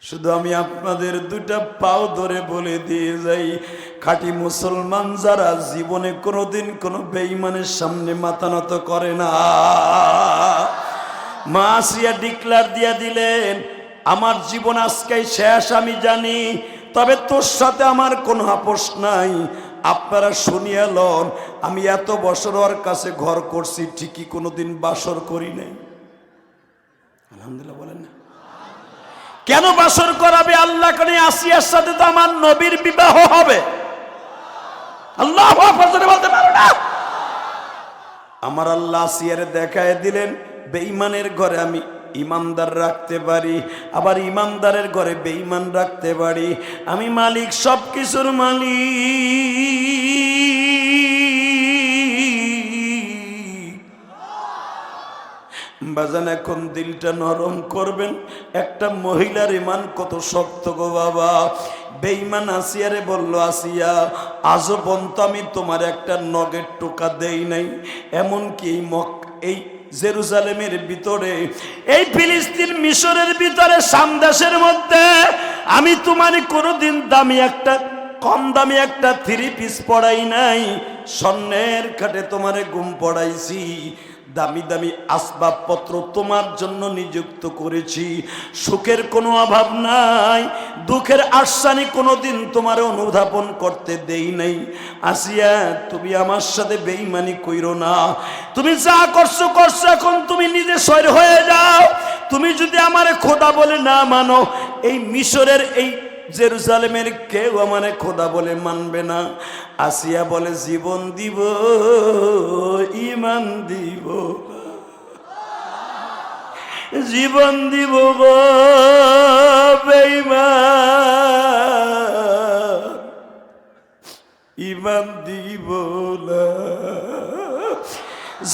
শুধু আমি আপনাদের দুটা পাও ধরে বলে দিয়ে যাই, খাঁটি মুসলমান যারা জীবনে কোনোদিন কোনো বেঈমানের সামনে মাথা নত করে না। মা আসিয়া ডিক্লার দিয়া দিলেন আমার জীবন আজকেই শেষ আমি জানি, তবে তোর সাথে আমার কোনো আপোষ নাই। আপনারা শুনিয়া লন, আমি এত বছর ওর কাছে ঘর করছি, ঠিকই কোনোদিন বাসর করি নাই। আলহামদুলিল্লাহ বলেন না? কেন বাসর করাবে? আল্লাহ করে আসিয়ার সাথে তো আমার নবীর বিবাহ হবে। আল্লাহু আকবার বলতে পারো না? আমার আল্লাহ আসিয়ারে দেখায় দিলেন বেঈমানের ঘরে আমি ইমানদার রাখতে পারি, আবার ইমানদারের ঘরে বেঈমান রাখতে পারি। আমি মালিক, সব কিছুর মালিক। বাজান এখন দিলটা নরম করবেন। একটা মহিলার ইমান কত শক্ত গো বাবা। বেঈমান আসিয়ারে বলল আসিয়া আজও পর্যন্ত আমি তোমার একটা নগের টোকা দেই নাই। এমনকি এই জেরুজালেমের ভিতরে, এই ফিলিস্তিন মিশরের ভিতরে, সামদেশের মধ্যে আমি তোমার কোনোদিন দামি একটা, কম দামি একটা 3 পিস পড়াই নাই। স্বর্ণের খাটে তোমারে ঘুম পড়াইছি, দামি দামি আসবাবপত্র তোমার জন্য নিযুক্ত করেছি। সুখের কোনো অভাব নাই, দুঃখের আশ্বানি কোনোদিন তোমার অনুধাবন করতে দেই নাই। আসিয়া তুমি আমার সাথে বেঈমানি কইরো না। তুমি যা করছো করছো, এখন তুমি নিজে সৈর হয়ে যাও। তুমি যদি আমারে খোদা বলে না মানো, এই মিশরের এই জেরুজালেমের কেউ আমারে খোদা বলে মানবে না। আসিয়া বলে জীবন দিব ঈমান দিব না, জীবন দিব গো বেঈমান, ঈমান দিব না।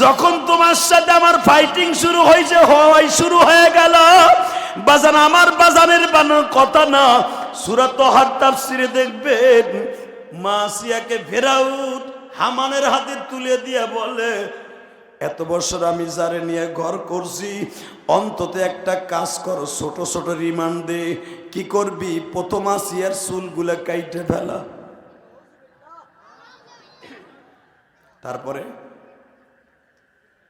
যখন তোমার সাথে আমার ফাইটিং শুরু হয়েছে, হওয়াই শুরু হয়ে গেল বাজান, আমার বাজানের বানানোর কথা না। সূরা তাহার তাফসিরে দেখবেন মা আসিয়াকে ফেরাউন হামানের হাতে তুলে দিয়া বলে, এত বছর আমি যারে নিয়ে ঘর করছি, অন্তত একটা কাজ কর, ছোট ছোট রিমান্ড দে। কি করবি? প্রথম আসিয়ার চুলগুলা কাইটে ফেলা, তারপরে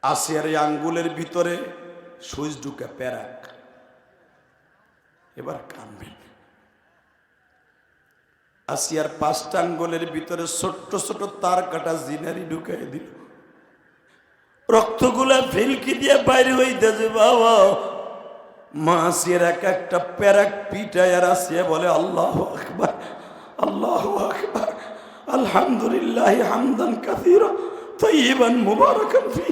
আসিয়ার এই আঙ্গুলের ভিতরে সুইচ ঢুকে প্যারাক, এবার কানবেন। আসিয়ার 5টা আঙ্গুলের ভিতরে ছোট্ট ছোট তার কাটা জিনারি ঢুকাই দিল, রক্তগুলা ফেলকি দিয়ে বাইরে হইতেছে বাবা। মা আসিয়ার এক একটা প্যারাক পিটায় আর আসিয়া বলে আল্লাহু আকবার, আল্লাহু আকবার, আলহামদুলিল্লাহ হামদান কাসীরা তাইয়িবান মুবারাকান ফি।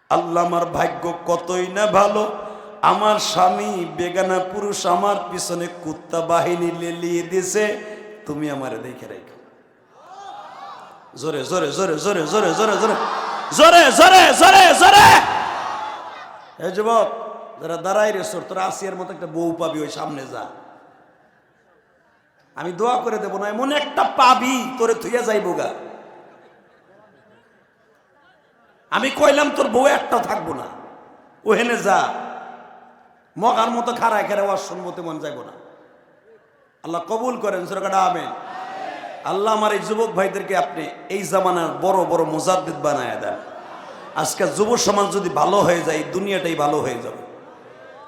আল্লাহ, আমার ভাগ্য কতই না ভালো, আমার স্বামী বেগানা পুরুষ আমার পিছনে কুত্তা বাহিনী লেলিয়ে দিয়েছে, তুমি আমারে দেখে রাখো। জোরে জোরে জোরে জোরে জোরে জোরে জোরে জোরে জোরে জোরে জোরে। এই যুবক যারা দাঁড়াই রে, তোরা আসিয়ার মতো একটা বউ পাবি, ওই সামনে যা, আমি দোয়া করে দেবো না, এমন একটা পাবি তোরে থুইয়া যাইবো গা। আমি কইলাম তোর বউ একটাও থাকবো না, ওহেনে যা, মগার মতো খাড়ায় খেড়ে ওয়াজ শুনবো মন যাইবো না। আল্লাহ কবুল করেন, সুরকাটা আমিন। আল্লাহ আমার এই যুবক ভাইদেরকে আপনি এই জামানার বড় বড় মুজাদ্দিদ বানায় দেন। আজকে যুব সমাজ যদি ভালো হয়ে যায়, দুনিয়াটাই ভালো হয়ে যাবে,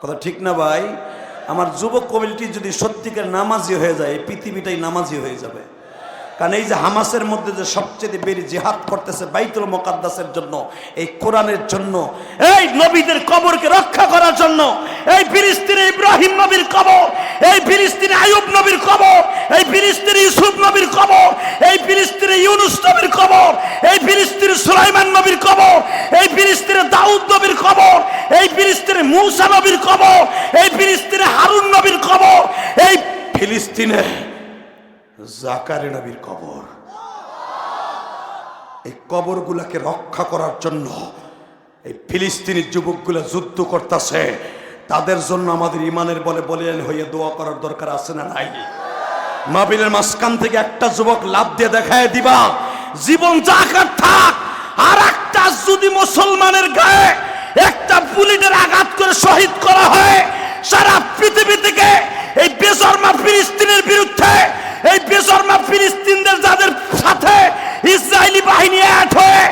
কথা ঠিক না ভাই? আমার যুবক কমিউনিটি যদি সত্যিকার নামাজি হয়ে যায়, এই পৃথিবীটাই নামাজি হয়ে যাবে। কারণ এই যে হামাসের মধ্যে যে সবচেয়ে বেশি জিহাদ করতেছে বাইতুল মুকাদ্দাসের জন্য, এই কোরআনের জন্য, এই নবীদের কবরকে রক্ষা করার জন্য, এই ফিলিস্তিনে ইব্রাহিম নবীর কবর, এই ফিলিস্তিনে আইয়ুব নবীর কবর, এই ফিলিস্তিনে ইউসুফ নবীর কবর, এই ফিলিস্তিনে ইউনুস নবীর কবর, এই ফিলিস্তিনে সুলাইমান নবীর কবর, এই ফিলিস্তিনে দাউদ নবীর কবর, এই ফিলিস্তিনে মূসা নবীর কবর, এই ফিলিস্তিনে হারুন নবীর কবর, এই ফিলিস্তিনে জাকারিয়া নবীর কবর। এই কবরগুলাকে রক্ষা করার জন্য এই ফিলিস্তিনি যুবকগুলা যুদ্ধ করতেছে, তাদের জন্য আমাদের ইমানের বলে বলিয়ান হয়ে দোয়া করার দরকার আছে না নাই? মাহফিলের মাঝখান থেকে একটা যুবক লাভ দিয়ে দেখায় দিবা, জীবন জাকাত থাক, আর একটা যদি মুসলমানের গায়ে একটা বুলেটের আঘাত করে শহীদ করা হয়, সারা পৃথিবী থেকে এই বেশরমা ফিলিস্তিনের বিরুদ্ধে, এই বেশরমা ফিলিস্তিনদের যাদের সাথে ইসরায়েলি বাহিনী এক হয়ে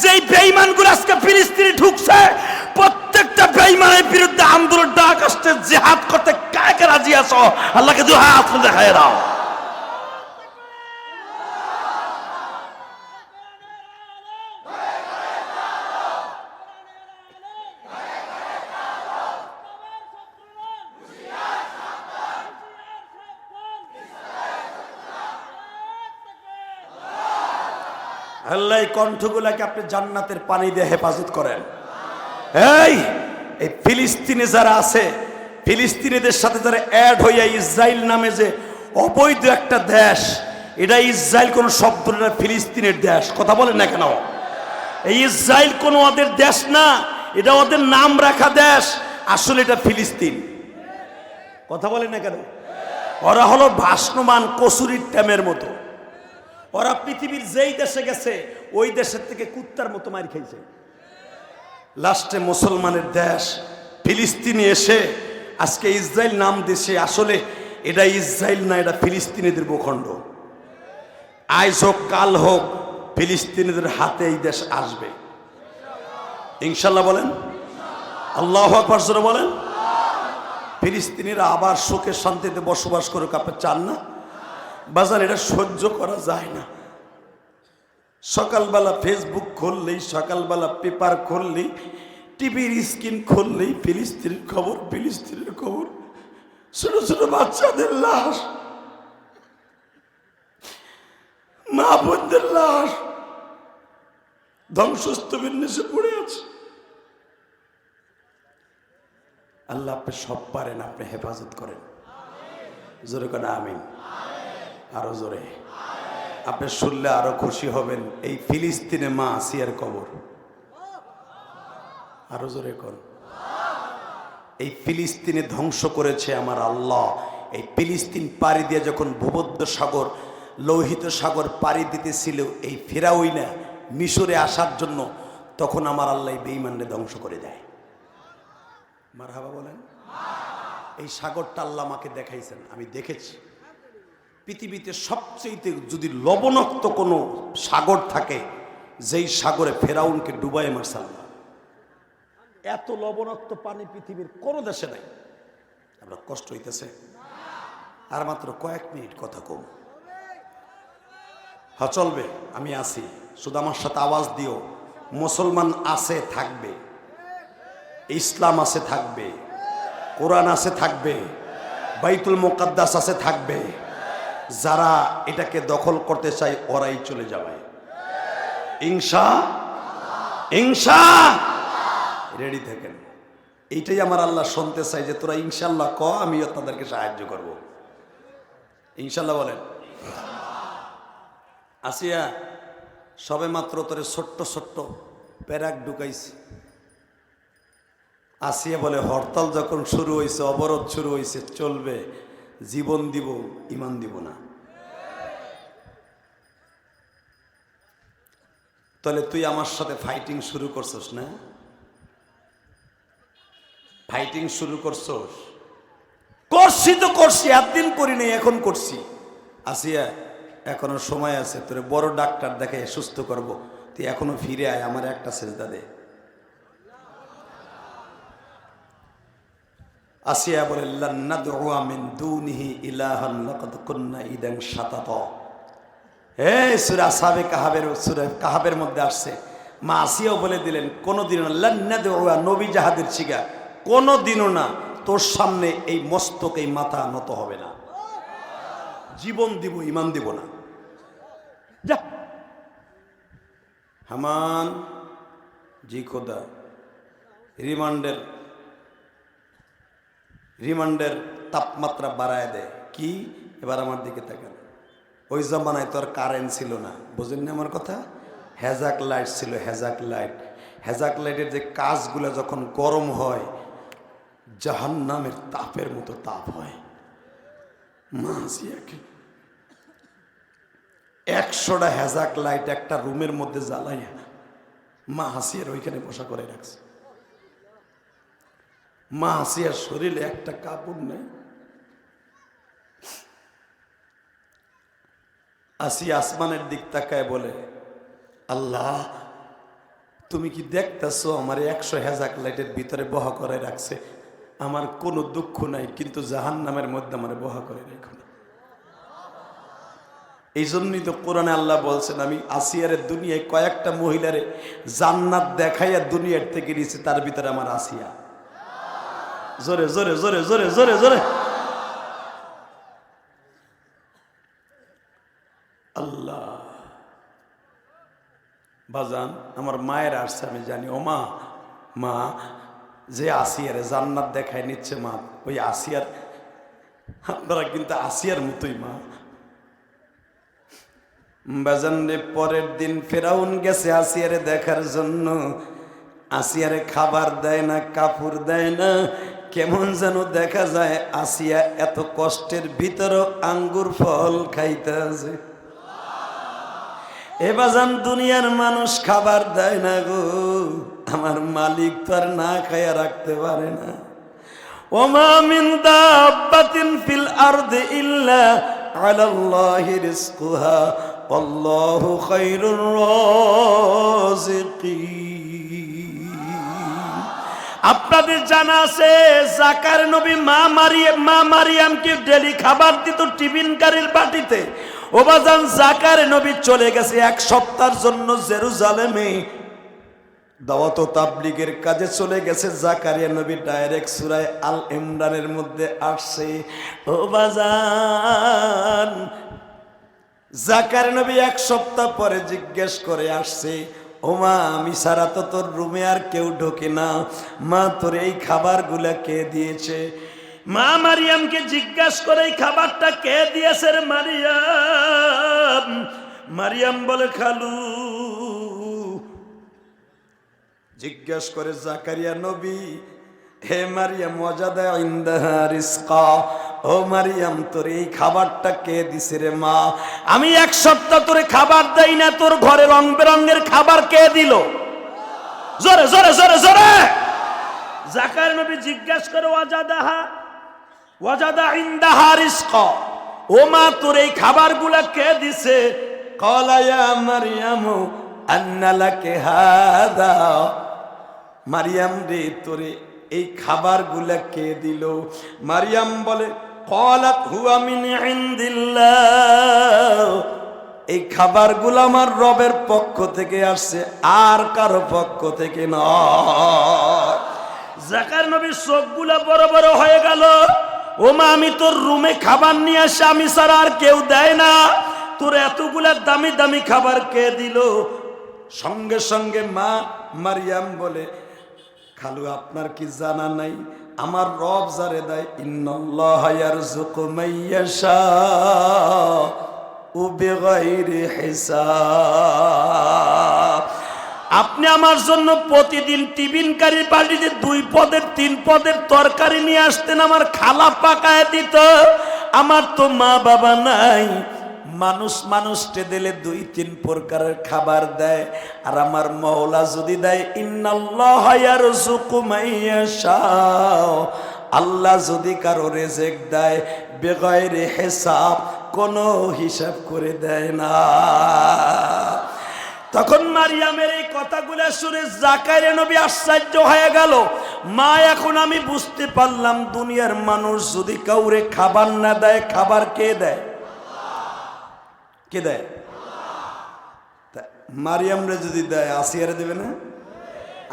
যেই বেঈমানগুলো আজকে ফিলিস্তিনে ঢুকছে, প্রত্যেকটা বেঈমানের বিরুদ্ধে আন্দোলন ডাক আসছে, জিহাদ করতে কাকে কে রাজি আছো? আল্লাহকে দুই হাত দেখায় দাও। আল্লাহ এই কণ্ঠগুলাকে আপনি জান্নাতের পানি দিয়ে হেফাজত করেন। এই ফিলিস্তিনে যারা আছে, ফিলিস্তিনিদের সাথে যারা অ্যাড হইয়া ইসরায়েল নামে যে অবৈধ একটা দেশ, এটা ইসরায়েল কোন শব্দ না, ফিলিস্তিনের দেশ। কথা বলেন না কেন? এই ইসরায়েল কোন ওদের দেশ না, এটা ওদের নাম রাখা দেশ, আসলে এটা ফিলিস্তিন। কথা বলেন না কেন? ওরা হলো ভাসমান কসুরির ট্যামের মতো। ওরা পৃথিবীর যেই দেশে গেছে ওই দেশের থেকে কুত্তার মতো মার খাইছে। লাস্টে মুসলমানের দেশ ফিলিস্তিনি এসে আজকে ইসরায়েল নাম দেশে, আসলে এটা ইসরায়েল না, এটা ফিলিস্তিনিদের ভূখণ্ড। আজ হোক কাল হোক ফিলিস্তিনিদের হাতে এই দেশ আসবে ইনশাল্লাহ। বলেন আল্লাহু আকবার, জোরে বলেন। ফিলিস্তিনিরা আবার সুখে শান্তিতে বসবাস করুক, আপনি চান না? বাজার এটা সহ্য করা যায় না। সকালবেলা ফেসবুক খুললেই, সকালবেলা পেপার খুললেই, টিভির স্ক্রিন খুললেই ফিলিস্তিনের খবর, ফিলিস্তিনের খবর। ছোট ছোট বাচ্চাদের লাশ, মা বোনদের লাশ ধ্বংসস্তূপের নিচে পড়ে আছে। আল্লাহ আপনি সব পারেন, আপনি হেফাজত করেন। জোরে করে আমিন, আরো জোরে। আপনি শুনলে আরো খুশি হবেন। এই ফিলিস্তিনে মা আসিয়ার কবর, আরো জোরে কর। এই ফিলিস্তিনে ধ্বংস করেছে আমার আল্লাহ। এই ফিলিস্তিন পাড়ি দিয়ে যখন ভূমধ্য সাগর, লোহিত সাগর পাড়ি দিতেছিল এই ফিরাউইনা মিশরে আসার জন্য, তখন আমার আল্লাহ বেঈমানরে ধ্বংস করে দেয়। মারহাবা বলেন। এই সাগরটা আল্লাহ আমাকে দেখাইছেন, আমি দেখেছি। পৃথিবীতে সবচেয়ে যদি লবণাক্ত কোনো সাগর থাকে, যেই সাগরে ফেরাউনকে ডুবাই মারছে আল্লাহ, এত লবণাক্ত পানি পৃথিবীর কোনো দেশে নাই। আপনার কষ্ট হইতেছে? আর মাত্র কয়েক মিনিট কথা কম। হ্যাঁ চলবে, আমি আছি, শুধু আমার সাথে আওয়াজ দিও। মুসলমান আছে থাকবে, ইসলাম আছে থাকবে, কোরআন আছে থাকবে, বাইতুল মুকাদ্দাস আছে থাকবে। যারা এটাকে দখল করতে চায় ওরাই চলে যাবে ইনশাআল্লাহ। রেডি থাকেন। এইটাই আমার আল্লাহ শুনতে চাই যে তোরা ইনশাআল্লাহ ক, আমিও তাদেরকে সাহায্য করব। ইনশাআল্লাহ বলেন। আসিয়া, সবে মাত্র তোরে ছোট্ট ছোট্ট প্যারাক ঢুকাইছি। আসিয়া বলে হরতাল যখন শুরু হয়েছে, অবরোধ শুরু হয়েছে, চলবে, জীবন দিব, ইমান দিব না। তাহলে তুই আমার সাথে ফাইটিং শুরু করছস না? ফাইটিং শুরু করছস? করছি তো করছি, একদিন করি নাই, এখন করছি। আসিয়া, এখনো সময় আছে, তোরে বড় ডাক্তার দেখে সুস্থ করব, তুই এখনো ফিরে আয়, আমার একটা সেজদা দে। আসিয়া বলে লান নাদউ মিন দুনিহি ইলাহান লাকাদ কুননা ইদান শাতাতা। এই সূরা আসহাবে কাহাবের, সূরা কাহাবের মধ্যে আসছে। মা আসিয়াও বলে দিলেন কোনদিনও না, লান নাদউ, নবী জাহাদের শিখা, কোনদিনও না তোর সামনে এই মস্তক, এই মাথা নত হবে না। জীবন দিব, ইমান দিব না। যা হামান জি খোদা, রিমান্ডের তাপমাত্রা বাড়ায় দেয়। কি? এবার আমার দিকে তাকান। ওই জামানায় তো আর কারেন্ট ছিল না, বুঝেন না আমার কথা? হ্যাজাক লাইট ছিল, হ্যাজাক লাইট। হ্যাজাক লাইটের যে কাজগুলো যখন গরম হয়, জাহান্নামের তাপের মতো তাপ হয়। মা আসিয়াকে 100টা হ্যাজাক লাইট একটা রুমের মধ্যে জ্বালাইয়া মা আসিয়ার ওইখানে বসা করে রাখছে। মা আসিয়ার শরীরে একটা কাপড় নেই। আসিয়া আসমানের দিক তাকায় বলে, আল্লাহ তুমি কি দেখতেছো আমার 100 হ্যাজাক লাইটের ভিতরে বহা করে রাখছে? আমার কোনো দুঃখ নাই, কিন্তু জাহান্নামের মধ্যে আমার বহা করে রেখো না। এই জন্যই তো কোরআনে আল্লাহ বলছেন, আমি আসিয়ারের দুনিয়ায় কয়েকটা মহিলারে জান্নাত দেখাইয়া দুনিয়ার থেকে নিয়েছি, তার ভিতরে আমার আসিয়া। জোরে জোরে জোরে জোরে জোরে জোরে আল্লাহ। বাজান, আমার মায়ের আসছে, আমি জানি। ও মা, মা যে আসিয়ারে জান্নাত দেখায় নিচ্ছে, মা ওই আসিয়ার, আপনারা কিন্তু আসিয়ার মতোই মা। বাজান রে, পরের দিন ফেরাউন গেছে আসিয়ারে দেখার জন্য। আসিয়ারে খাবার দেয় না, কাপড় দেয় না, কেমন যেন দেখা যায় আসিয়া এত কষ্টের ভিতরও আঙ্গুর ফল খাইতে আছে। এ বাজান, দুনিয়ার মানুষ খাবার দেয় না গো, আমার মালিক তো আর না খাইয়া রাখতে পারে না। ওমা মিন দাব্বাতিন ফিল আরদি ইল্লা আলাল্লাহি রিজকুহা আল্লাহু খায়রুর রাযিকিন। আপনাদের জানা আছে জাকার নবী মা মারিয়ামকে ডেলি খাবার দিত টিফিন কারির বাটিতে। ও বাজান, জাকার নবী চলে গেছে 1 সপ্তাহের জন্য জেরুজালেমে। দাওয়াত ও তাবলীগের কাজে চলে গেছে। জাকারিয়া নবী ডাইরেক্ট সূরা আল ইমরানের মধ্যে আসছে। ও বাজান, জাকারিয়া নবী এক সপ্তাহ পরে জিজ্ঞেস করে আসছে, ও মা, আমি ছাড়া তো তোর রুমে আর কেউ ঢোকে না, মা তোর এই খাবারগুলা কে দিয়েছে? মা মারিয়ামকে জিজ্ঞাসা করে এই খাবারটা কে দিয়েছে রে মারিয়াম? মারিয়াম বলে, খালু। জিজ্ঞেস করে জাকারিয়া নবী, হে মারিয়াম, ওয়াজাদা ইনদাহা রিজকা, ও মারিয়াম তোর এই খাবারটা কে দিছে রে মা? আমি এক সপ্তাহ তোরে খাবার দেই না, তোর ঘরে রং বেরঙের খাবার কে দিল? জোরে জোরে জোরে জোরে। জাকারিয়া নবী জিজ্ঞেস করে, ওয়াজাদা ইনদাহা রিজকা, ও মা তোর এই খাবারগুলা কে দিছে? ক্বালা ইয়া মারিয়াম আন্না লাকি হাদা, মারিয়াম রে তোরে এই খাবারগুলা কে দিল? মারিয়াম বলে, ক্বালাত হুয়া মিন ইনদিল্লাহ, এই খাবারগুলো আমার রবের পক্ষ থেকে আসছে, আর কারো পক্ষ থেকে নয়। জাকারিয়া নবীর চোখগুলা বড় বড় হয়ে গেল। ও মা, আমি তোর রুমে খাবার নিয়ে আসি, আমি ছাড়া আর কেউ দেয় না, তোর এতগুলা দামি দামি খাবার কে দিল? সঙ্গে সঙ্গে মা মারিয়াম বলে, খালু আপনার কি জানা নাই, আমার রব যারে দেয়, ইন্নাল্লাহা ইয়ারযুকু মাইয়াশা বিগাইরি হিসাব। আপনি আমার জন্য প্রতিদিন টিফিন কারি পার্টিতে 2 পদের 3 পদের তরকারি নিয়ে আসতেন, আমার খালা পাকায় দিত। আমার তো মা বাবা নাই, মানুষ মানুষকে দিলে 2-3 প্রকারের খাবার দেয়, আর আমার মওলা যদি দেয়, ইন্নাল্লাহা ইয়ারযুকু মাইয়াশা, আল্লাহ যদি কারো রিজিক দেয় বেগাইরে হিসাব, কোনো হিসাব করে দেয় না। তখন মারিয়ামের এই কথাগুলো শুনে জাকারিয়া নবী আশ্চর্য হয়ে গেল। মা, এখন আমি বুঝতে পারলাম, দুনিয়ার মানুষ যদি কাউরে খাবার না দেয়, খাবার কে দেয়? কে দেয়? মারিয়ামরে যদি দেয়, আসিয়ারে দেবে না?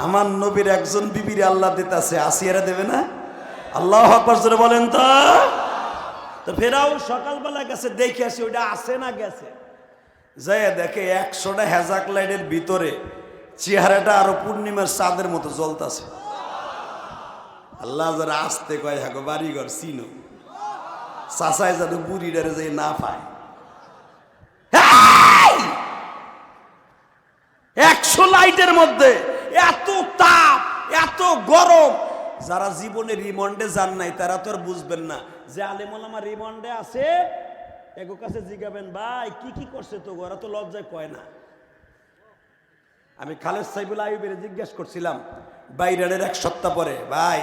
আমার নবীর একজন বিবির আল্লাহ দিতেছে, আসিয়ারে দেবে না? আল্লাহু আকবার জোরে বলেন তো। তো ফেরাউন সকালবেলা গেছে, দেখে আসি ওইটা আছে না গেছে, যাই দেখে 100টা হেজাক লাইটের ভিতরে চেহারাটা আরো পূর্ণিমার চাঁদের মতো জ্বলতাছে। আল্লাহ যারা আসতে কয়, হ্যাঁ বাড়িঘর চিনো, চাচায় যাতে বুড়িটারে যাই না পায়। 100 লাইটের মধ্যে এত তাপ, এত গরম। যারা জীবনে রিমান্ডে যান নাই তারা তো আর বুঝবেন না যে আলেম ওলামা রিমান্ডে আছে। এগো কাছে জিগাবেন, ভাই কি কি করছে, তো ওরা তো লজ্জায় কয় না। আমি খালেদ সাইফুল আইয়ুবের জিজ্ঞেস করছিলাম বাইরের 1 সপ্তাহ পরে, ভাই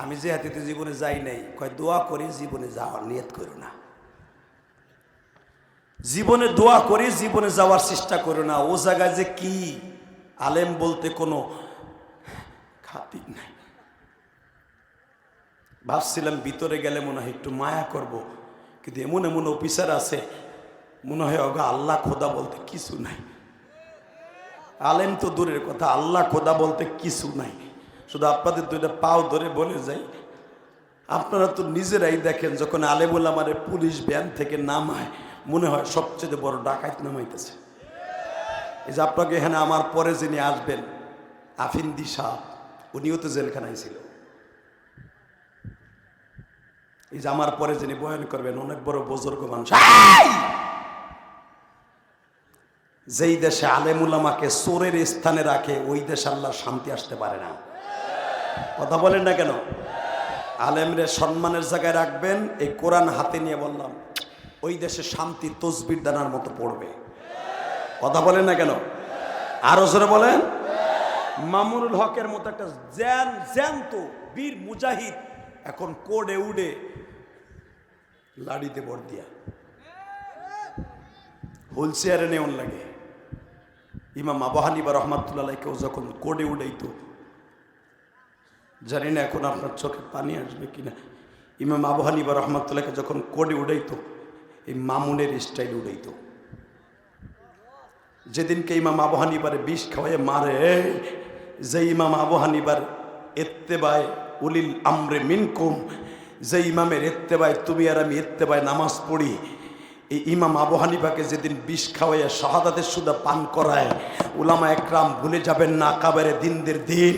আমি যে হাতিতে জীবনে যাই নাই, কয় দোয়া করি জীবনে যাওয়ার নিয়ত করো না, জীবনে দোয়া করি জীবনে যাওয়ার চেষ্টা করো না। ও জায়গায় যে কি আলেম বলতে কোনো খাতির নাই। ভাবছিলাম ভিতরে গেলে মনে হয় একটু মায়া করব, কিন্তু এমন এমন অফিসার আছে মনে হয় ওগা আল্লাহ খোদা বলতে কিছু নাই। আলেম তো দূরের কথা, আল্লাহ খোদা বলতে কিছু নাই। শুধু আপনাদের 2টা পাও ধরে বলে যাই, আপনারা তো নিজেরাই দেখেন, যখন আলেম ওলামারে পুলিশ ভ্যান থেকে নামায় মনে হয় সবচেয়ে বড় ডাকাত নামাইতেছে। এই যে আপনাকে এখানে আমার পরে যিনি আসবেন, আফিন্দি সাহেব, উনিও তো জেলখানায় ছিল। এই যে আমার পরে যিনি বয়ান করবেন, অনেক বড় বুজুর্গ মানুষ। যেই দেশে আলেম উলামাকে চোরের স্থানে রাখে, ওই দেশে আল্লাহ শান্তি আসতে পারে না। কথা বলেন না কেন? আলেমরে সম্মানের জায়গায় রাখবেন, এই কোরআন হাতে নিয়ে বললাম, ওই দেশে শান্তি তসবির দানার মতো পড়বে। কথা বলেন না কেন? আরো জোরে বলেন। মামুনুল হকের মতো একটা জ্যান্ত বীর মুজাহিদ এখন কোডে উড়ে লাড়িতে ভর দিয়া হুইল চেয়ারে নেওয়ার লাগে। ইমাম আবু হানিফা রহমাতুল্লাহ কেউ যখন কোডে উড়াইতো, জানি না এখন আপনার চোখে পানি আসবে কিনা, ইমাম আবু হানিফা রহমাতুল্লাহকে যখন কোডে উড়াইতো, এই মামুনের স্টাইল উড়াইতো। যেদিনকে ইমাম আবু হানিফারে বিষ খাওয়াই মারে, যে ইমাম আবু হানিফার ইত্তেবায় উলিল আমরে মিনকুম, যে ইমামের ইত্তেবায় তুমি আর আমি ইত্তেবায় নামাজ পড়ি, এই ইমাম আবু হানিফাকে যেদিন বিষ খাওয়াইয়া শাহাদাতের সুদা পান করায়, উলামা একরাম ভুলে যাবেন না, কাবারে দিনদের দিন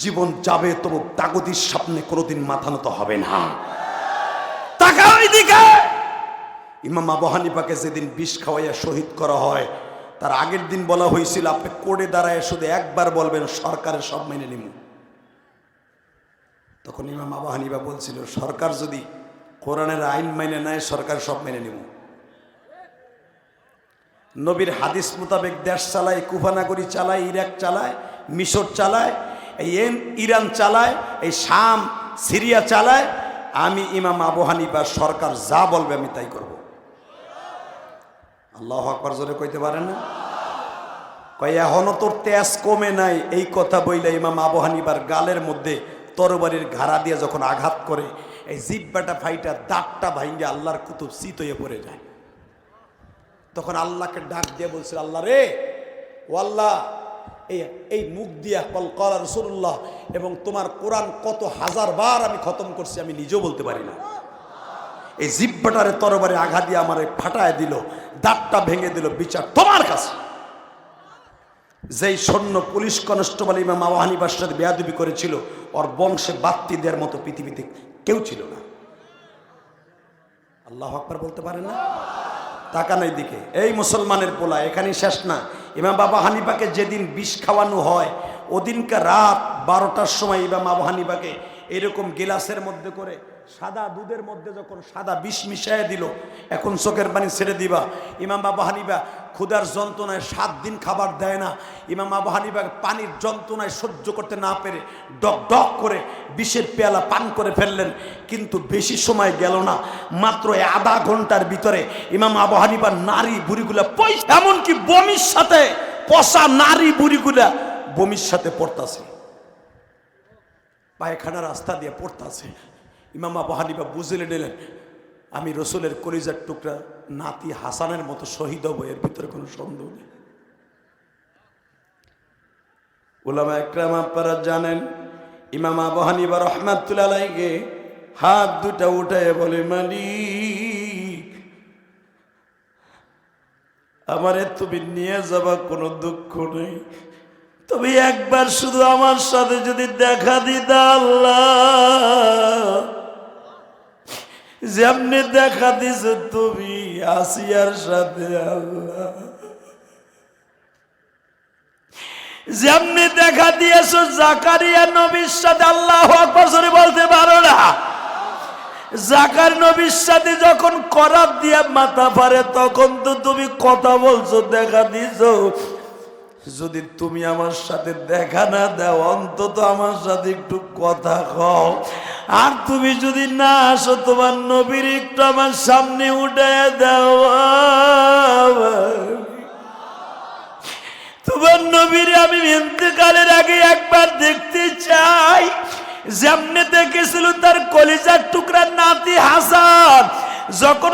জীবন যাবে তবু তাগুতির সামনে কোনোদিন মাথা নত হবে না। তাকাও এদিকে। ইমাম আবু হানিফাকে যেদিন বিষ খাওয়াইয়া শহীদ করা হয়, তার আগের দিন বলা হয়েছিল আপনি কোর্টে দাঁড়ায় শুধু একবার বলবেন সরকারের সব মেনে নিব। তখন ইমাম আবু হানিফা বলছিল সরকার যদি কোরআনের আইন মেনে নেয় সরকার সব মেনে নিব। নবীর হাদিস মোতাবেক দেশ চালায়, কুফানাগরী চালায়, ইরাক চালায়, মিশর চালায়, এই ইরান চালায়, এই শাম সিরিয়া চালায়। আমি ইমাম আবু হানিফা সরকার যা বলবে আমি তাই করব। আল্লাহু আকবার জোরে কইতে পারেন না? কয় এখনো তোর তেজ কমে নাই, এই কথা বইলে ইমাম আবু হানিফার গালের মধ্যে তরবারির ঘাড়া দিয়ে যখন আঘাত করে, এই জিব্বাটা ফাইটা দাঁতটা ভাঙ্গে আল্লাহর কুতুব চিত হয়ে পড়ে যায়। তখন আল্লাহকে ডাক দিয়ে বলছিল আল্লাহ রে, ও আল্লাহ, এই মুখ দিয়া কল রাসূলুল্লাহ এবং তোমার কোরআন কত হাজার বার আমি খতম করছি আমি নিজেও বলতে পারি না। এই জিব্বাটারে তরবারে আঘাত দিয়ে আমার ফাটায় দিল, দাঁতটা ভেঙে দিল, বিচার তোমার কাছে। যেই সৈন্য পুলিশ কনস্টেবল ইমাম আবু হানিফার সাথে বেয়াদবি করেছিল, ওর বংশে বাত্তি দেওয়ার মতো পৃথিবীতে কেউ ছিল না। আল্লাহু আকবার বলতে পারে না? তাকানোর দিকে। এই মুসলমানের পোলা, এখানেই শেষ না। ইমাম আবু হানিফাকে যেদিন বিষ খাওয়ানো হয়, ওদিনকার রাত 12টার সময় ইমাম আবু হানিফাকে এরকম গিলাসের মধ্যে করে সাদা দুধের মধ্যে যখন সাদা বিষ মিশিয়ে দিল, এখন চোখের পানি ছেড়ে দিবা। ইমাম আবু হানিফা ক্ষুধার যন্ত্রণায় 7 দিন খাবার দেয় না। ইমাম আবু হানিফা পানির যন্ত্রণায় সহ্য করতে না পেরে ডক ডক করে বিষের পেয়ালা পান করে ফেললেন। কিন্তু বেশি সময় গেল না, মাত্র আধা ঘন্টার ভিতরে ইমাম আবু হানিফার নারী বুড়িগুলা এমনকি বমির সাথে, পচা নারী বুড়িগুলা বমির সাথে পড়তাছে, পায়খানা রাস্তা দিয়ে পড়তাছে। ইমাম আবু হানিফা বুঝে নিলেন আমি রসুলের কলিজার টুকরা নাতি হাসানের মতো শহীদ হব, এর ভিতরে কোনো সন্দেহ নেই। উলামা একরাম আপনারা জানেন, ইমাম আবু হানিফা রাহমাতুল্লাহ আলাইহি হাত দুটা উঠায় বলে মালিক আমারে তুমি নিয়ে যাবা, কোনো দুঃখ নেই, তবে একবার শুধু আমার সাথে যদি দেখা দিতা আল্লাহ, যেমনি দেখা দিছ তুমি আসিয়ার সাথে আল্লাহ, যেমনি দেখা দিয়েছো জাকারিয়া নবীর সাথে। আল্লাহু আকবার জোরে বলতে পারো না? জাকার নবীর সাথে যখন করাত দিয়ে মাথা পারে তখন তো তুমি কথা বলছো, দেখা দিছো। যদি তুমি আমার সাথে দেখা না দাও, অন্তত আমার সাথে একটু কথা কও। আর তুমি যদি না আসো, তোমার নবীর একটু আমার সামনে উঠে দাও। তোমার নবীর আমি ইন্তেকালের আগে একবার দেখতে চাই, যেমনে দেখেছিল তার কলিজার টুকরা নাতি হাসান, যখন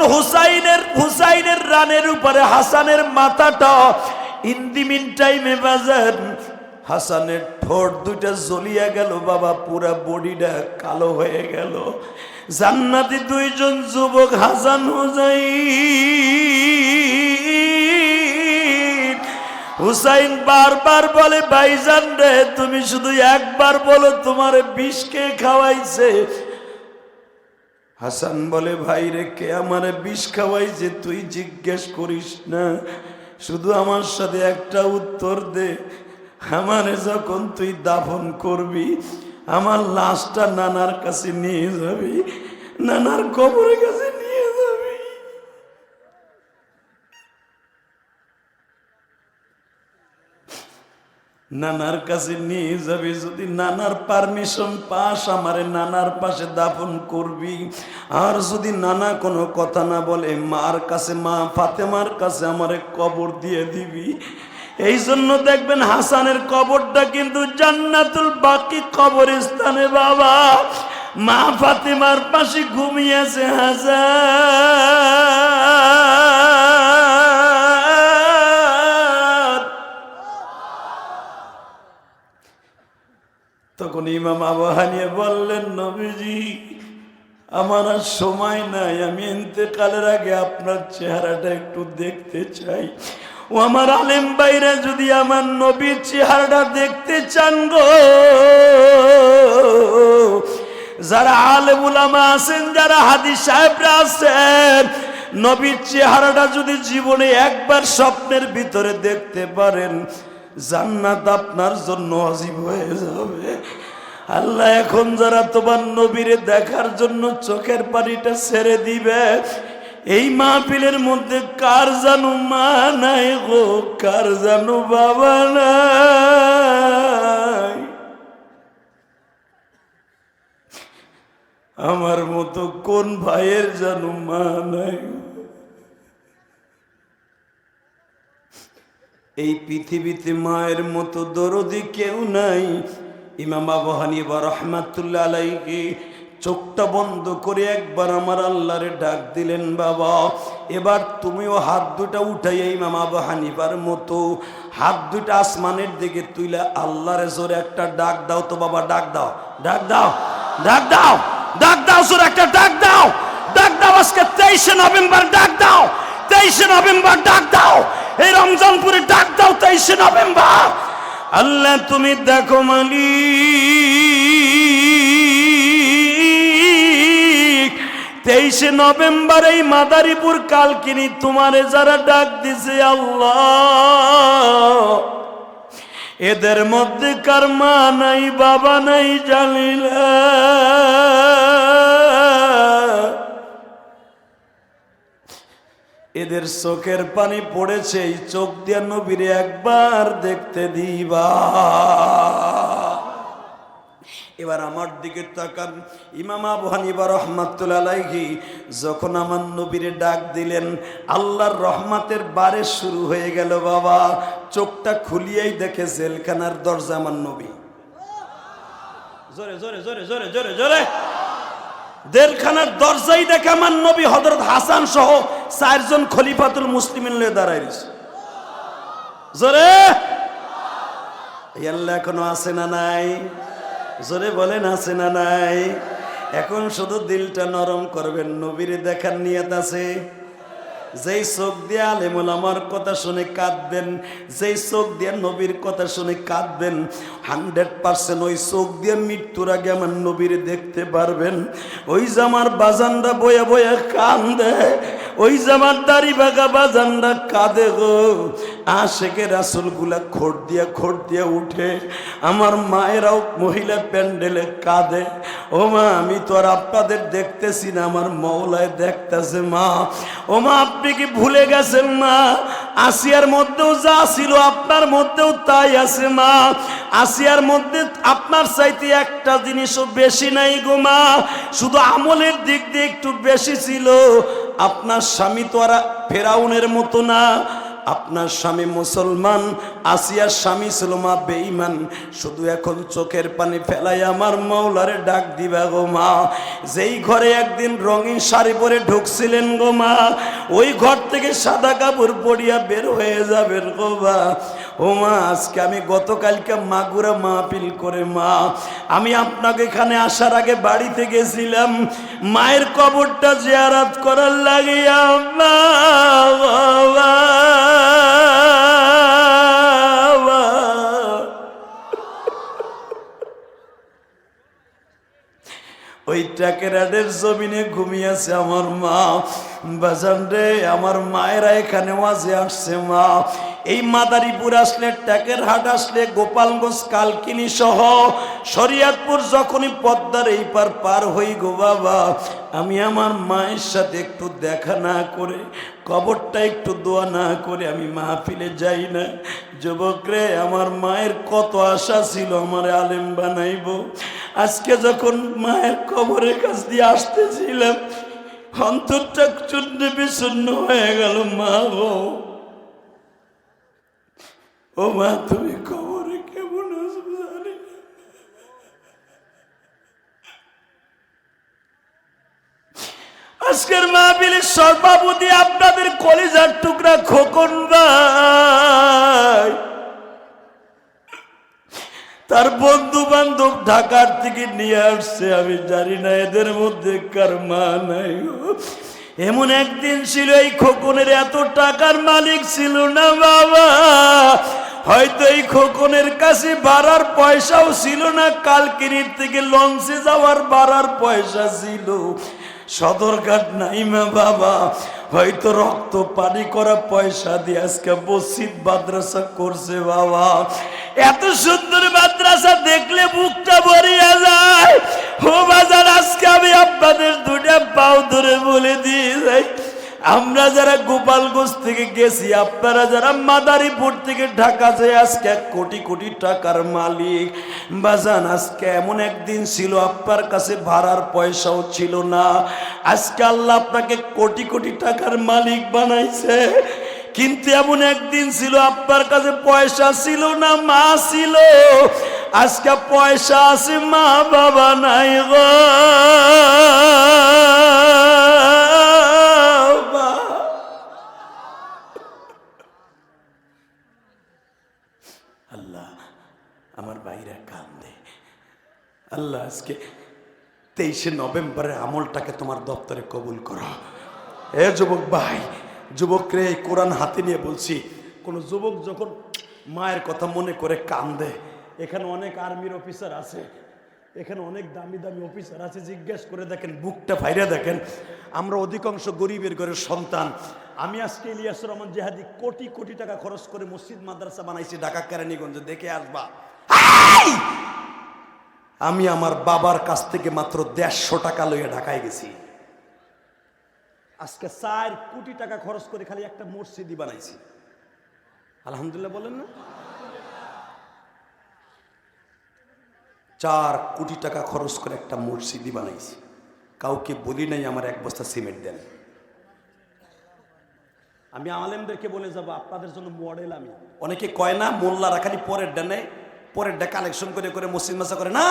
হুসাইনের রানের উপরে হাসানের মাথাটা ইন দি মিন টাইমে বাজান হাসানের ঠোঁট দুইটা জ্বলিয়া গেল, বাবা পুরা বডিটা কালো হয়ে গেল। জান্নাতি দুইজন যুবক হাসান হুসাইন বারবার বলে ভাইজান রে, তুমি শুধু একবার বলো তোমার বিষ কে খাওয়াইছে। হাসান বলে ভাই রে, কে আমারে বিষ খাওয়াইছে তুই জিজ্ঞেস করিস না, শুধু আমার সাথে একটা উত্তর দে। আমারে যখন তুই দাফন করবি, আমার লাশটা নানার কাছে নিয়ে যাবি, নানার কবরের কাছে নিয়ে যাবি। নানার কাছে নিয়ে যাবি, যদি নানার পারমিশন পাস আমারে নানার পাশে দাফন করবি। আর যদি নানা কোনো কথা না বলে, মার কাছে, মা ফাতেমার কাছে আমারে কবর দিয়ে দিবি। এই জন্য দেখবেন হাসানের কবরটা কিন্তু জান্নাতুল বাকি কবরস্থানে বাবা। মা ফাতেমার পাশে ঘুমিয়েছে হাসান। তখন ইমাম আবু হানিফা বললেন, নবীজি আমার আর সময় নাই, আমি ইন্তেকালের আগে আপনার চেহারাটা একটু দেখতে চাই। ও আমার আলেম ভাইরা, যদি আমার নবীর চেহারাটা দেখতে চান গো, যারা আলেম উলামা আছেন, যারা হাদিস সাহেবরা আছেন, নবীর চেহারাটা যদি জীবনে একবার স্বপ্নের ভিতরে দেখতে পারেন, জান্নাত আপনার জন্য ওয়াজিব হয়ে যাবে। আল্লাহ এখন যারা তোমার নবীরে দেখার জন্য চোখের পানিটা ছেড়ে দিবে, এই মাহফিলের মধ্যে কার জানো মা নাই গো, কার জানো বাবা নাই? আমার মতো কোন ভাইয়ের জানো মা নাই? এই পৃথিবীতে মায়ের মতো দরদি কেউ নাই। ইমাম আবু হানিফা রাহমাতুল্লাহ আলাইহি চোখটা বন্ধ করে একবার আমার আল্লাহরে ডাক দিলেন, বাবা এবার তুমিও হাত দুটা উঠাইয়া ইমাম আবু হানিফার মতো হাত দুটা আসমানের দিকে তুইলা আল্লাহরে জোরে একটা ডাক দাও তো বাবা, ডাক দাও, ডাক দাও, ডাক দাও, ডাক দাও, জোরে একটা ডাক দাও, ডাক দাও। আজকে 23শে নভেম্বর ডাক দাও, 23শে নভেম্বর ডাক দাও, এই রমজানপুরে ডাক দাও 23শে নভেম্বর। আল্লাহ তুমি দেখো মালিক, 23শে নভেম্বর এই মাদারীপুর কালকিনি তোমারে যারা ডাক দিছে আল্লাহ, এদের মধ্যে কার মা নাই বাবা নাই জানিলা, এদের চোখের পানি পড়েছে, এই চোখ দিয়া নবীরে একবার দেখতে দিবা। এবার আমার দিকে তাকান। ইমাম আবু হানিফা রাহমাতুল্লাহ আলাইহি যখন আমার নবীরে ডাক দিলেন, আল্লাহর রহমতের বারে শুরু হয়ে গেল। বাবা চোখটা খুলিয়েই দেখে জেলখানার দরজা আমার নবী। জোরে জোরে জোরে জোরে জোরে জোরে জেলখানার দরজাই দেখে আমার নবী হযরত হাসান সহ 4 জন খলিফাতুল মুসলিমিন লয়ে দাঁড়াইছে। জোরে আল্লাহ এখনো আছে না নাই? জোরে বলেন আছে না নাই? এখন শুধু দিলটা নরম করবেন, নবীরে দেখার নিয়ত আছে। যেই চোখ দিয়ে আলেম ওলামার কথা শুনে কাঁদবেন, যেই চোখ দিয়ে নবীর কথা শুনে কাঁদবেন, 100% ওই চোখ দিয়ে মৃত্যুর আগে আমার নবীরে দেখতে পারবেন। ওই যে আমার বাজানরা বয়া বয়া কান্দে, ওই যে আমার দাড়ি বাগা বাজানরা কাঁদে গো, আশেকে রাসূল গুলা খোট দিয়া উঠে, আমার মায়েরাও মহিলা প্যান্ডেলে কাঁদে। ও মা আমি তো আর আপনাদের দেখতেছি না, আমার মওলায় দেখতেছে। মা ও মা আপনি কি ভুলে গেছেন মা? আসিয়ার মধ্যেও যা ছিল আপনার মধ্যেও তাই আছে মা। আসিয়ার মধ্যে আপনার চাইতে একটা জিনিসও বেশি নাই গো মা, শুধু আমলের দিক দিয়ে একটু বেশি ছিল। আপনার স্বামী তো আর ফেরাউনের মতো না, আপনার স্বামী মুসলমান, আসিয়ার স্বামী ছিল মা বেঈমান। শুধু এখন চোখের পানি ফেলাই আমার মাওলারে ডাক দিবা গো মা। যেই ঘরে একদিন রঙিন শাড়ি পরে ঢুকছিলেন গো মা, ওই ঘর থেকে সাদা কাপড় পরিয়া বের হয়ে যাবেন গো মা। ও মা আজকে আমি গতকালকে মাগুরা মাহফিল করে মা, আমি আপনাকে এখানে আসার আগে বাড়িতে গেছিলাম মায়ের কবরটা জিয়ারত করার লাগিয়া। মা ওই টাকেরাডের জমিনে ঘুমিয়েছে আমার মা। বাজান রে আমার মায়েরা এখানে ওয়াজে আসছে মা। এই মাদারীপুর আসলে, টাকের হাট আসলে, গোপালগঞ্জ কালকিনি সহ শরিয়তপুর যখনই পদ্মার এই পার হই গো বাবা, আমি আমার মায়ের সাথে একটু দেখা না করে, কবরটা একটু দোয়া না করে আমি মাহফিলে যাই না। যুবকরে আমার মায়ের কত আশা ছিল আমার আলেম বানাইব। আজকে যখন মায়ের কবরের কাছ দিয়ে আসতেছিলাম, অন্তরটা চূর্ণ বিচূর্ণ হয়ে গেল। মা গো, ও মা তুমি কবরে কেমন আসবে জানি না। আজকের মাহফিলের সভাপতি আপনাদের কলিজার টুকরা খোকন ভাই, তার বন্ধু বান্ধব ঢাকার থেকে নিয়ে আসছে, আমি জানি না এদের মধ্যে কার মা নাই। এমন একদিন ছিল এই খোকনের এত টাকার মালিক ছিল না বাবা, হয়তো এই খোকনের কাছে ভাড়ার পয়সাও ছিল না, কালকিনির থেকে লঞ্চে যাওয়ার ভাড়ার পয়সা ছিল, সদরঘাট নাই মা বাবা, হয়তো রক্ত পানি করা পয়সা দিয়ে আজকে মসজিদ মাদ্রাসা করছে বাবা। এত সুন্দর মাদ্রাসা দেখলে বুকটা ভরিয়া যায়। ও বাজার, আজকে আমি আপনাদের দুটা পাও ধরে বলে দিয়ে যাই, আমরা যারা গোপালগঞ্জ থেকে গেছি, আপনারা যারা মাদারীপুর থেকে ঢাকা যায় আজকে 1 কোটি কোটি টাকার মালিক বাজান, আজকে এমন একদিন ছিল আপনার কাছে ভাড়ার পয়সাও ছিল না, আজকে আল্লাহ আপনাকে কোটি কোটি টাকার মালিক বানাইছে। কিন্তু এমন একদিন ছিল আপনার কাছে পয়সা ছিল না, মা ছিল, আজকে পয়সা আছে, মা বাবা নাই গো। আল্লাহ, আমার ভাইরা কান্দে। আল্লাহ, আজকে 23শে নভেম্বরের আমলটাকে তোমার দপ্তরে কবুল করো। এ যুবক ভাই, যুবকরে এই কোরআন হাতে নিয়ে বলছি, কোন যুবক যখন মায়ের কথা মনে করে কান্দে, এখানে অনেক আর্মির অফিসার আছে, এখানে অনেক দামি দামি অফিসার আছে, জিজ্ঞেস করে দেখেন, বুকটা ফাইরা দেখেন। আমরা অধিকাংশ গরিবের ঘরের সন্তান। আমি আজকে ইলিয়াসুর রহমান জিহাদি কোটি কোটি টাকা খরচ করে মসজিদ মাদ্রাসা বানাইছি ঢাকা কেরানীগঞ্জে, দেখে আসবা। আমি আমার বাবার কাছ থেকে মাত্র 150 টাকা লইয়া ঢাকায় গেছি। আজকে 4 কোটি টাকা খরচ করে খালি একটা মসজিদই বানাইছি। আলহামদুলিল্লাহ বলেন না? 4 কোটি টাকা খরচ করে একটা মসজিদই বানাইছি। কাউকে বলি নাই আমার 1 বস্তা সিমেন্ট দেন। আমি আলেমদেরকে বলে যাব, আপনাদের জন্য মডেল আমি। অনেকে কয় না মোল্লারা খালি পরের ডানে পরের ডা কালেকশন করে করে মসজিদ মাসা করে না,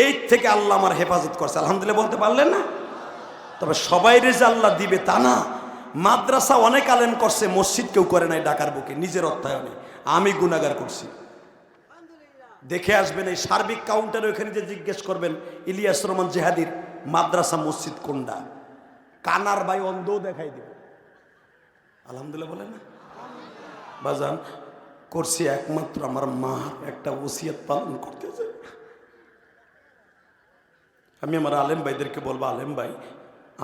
এই থেকে আল্লাহ আমার হেফাজত করছে। আলহামদুলিল্লাহ বলতে পারলেন না? তবে সবাই রেজা আল্লাহ দিবে তা না। মাদ্রাসা অনেক আলেম করছে, মসজিদ কেউ করে নাই ঢাকার বুকে, নিজের অর্থায়নে। আমি গুনাহগার করছি। দেখে আসবেন এই সার্বিক কাউন্টারে, ওখানে যে জিজ্ঞেস করবেন ইলিয়াস রহমান জিহাদির মাদ্রাসা মসজিদ কোনটা, কানার ভাই অন্ধও দেখাই দিব। আলহামদুলিল্লাহ বলেন না? বাজান, করছি একমাত্র আমার মা একটা ওসিয়ত পালন করতেছে। আমি আমার আলেম ভাইদেরকে বলবো, আলেম ভাই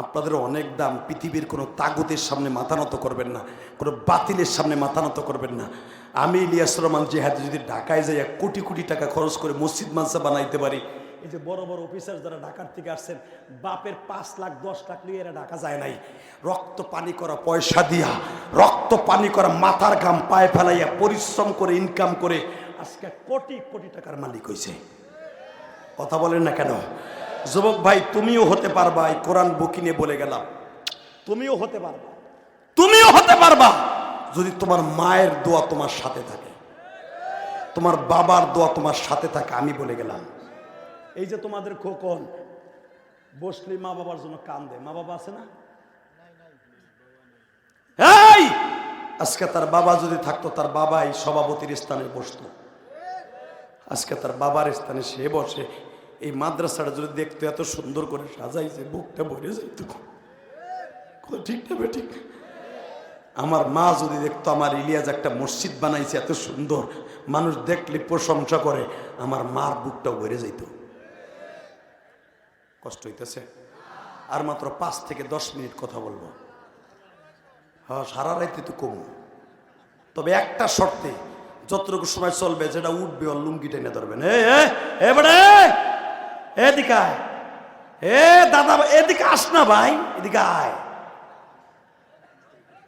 আপনাদের অনেক দাম, পৃথিবীর কোনো তাগুতের সামনে মাথা নত করবেন না, কোনো বাতিলের সামনে মাথা নত করবেন না। আমি ইলিয়াস রহমান জিহাদি যদি ঢাকায় যাই কোটি কোটি টাকা খরচ করে মসজিদ মাদ্রাসা বানাইতে পারি, এই যে বড় বড় অফিসার যারা ঢাকার থেকে আসছেন, বাপের 5 লাখ 10 লাখ নিয়ে এরা ঢাকা যায় নাই, রক্ত পানি করা পয়সা দিয়া, রক্ত পানি করা মাথার ঘাম পায়ে ফেলাইয়া পরিশ্রম করে ইনকাম করে আজকে কোটি কোটি টাকার মালিক হয়েছে। কথা বলেন না কেন? যুবক ভাই, তুমিও হতে পারবা। এই কোরআন বুকি নিয়ে বলে গেলাম, তুমিও হতে পারবা, তুমিও হতে পারবা যদি তোমার মায়ের দোয়া তোমার সাথে থাকে, তোমার বাবার দোয়া তোমার সাথে থাকে। আমি বলে গেলাম, এই যে তোমাদের খোকন বসলে মা বাবার জন্য কান্দে, মা বাবা আছে না? এই আজকে তার বাবা যদি থাকতো, তার বাবাই সভাপতির স্থানে বসতো, আজকে তার বাবার স্থানে সে বসে। এই মাদ্রাসাটা যদি দেখতো এত সুন্দর করে সাজাইছে, বুকটা ভরে যাইত। ঠিক না ঠিক? আমার মা যদি দেখতো আমার ইলিয়াস একটা মসজিদ বানাইছে এত সুন্দর, মানুষ দেখলে প্রশংসা করে, আমার মার বুকটাও ভরে যাইত। কষ্ট হইতেছে? আর মাত্র 5 থেকে 10 মিনিট কথা বলবো। হ্যাঁ, সারা রাইতে তো কম, তবে একটা শর্তে, যতটুকু সময় চলবে, যেটা উঠবে ওর লুঙ্গি টেনে ধরবেন। এদিকে আয়, দাদা এদিকে আস না ভাই, এদিকে আয়,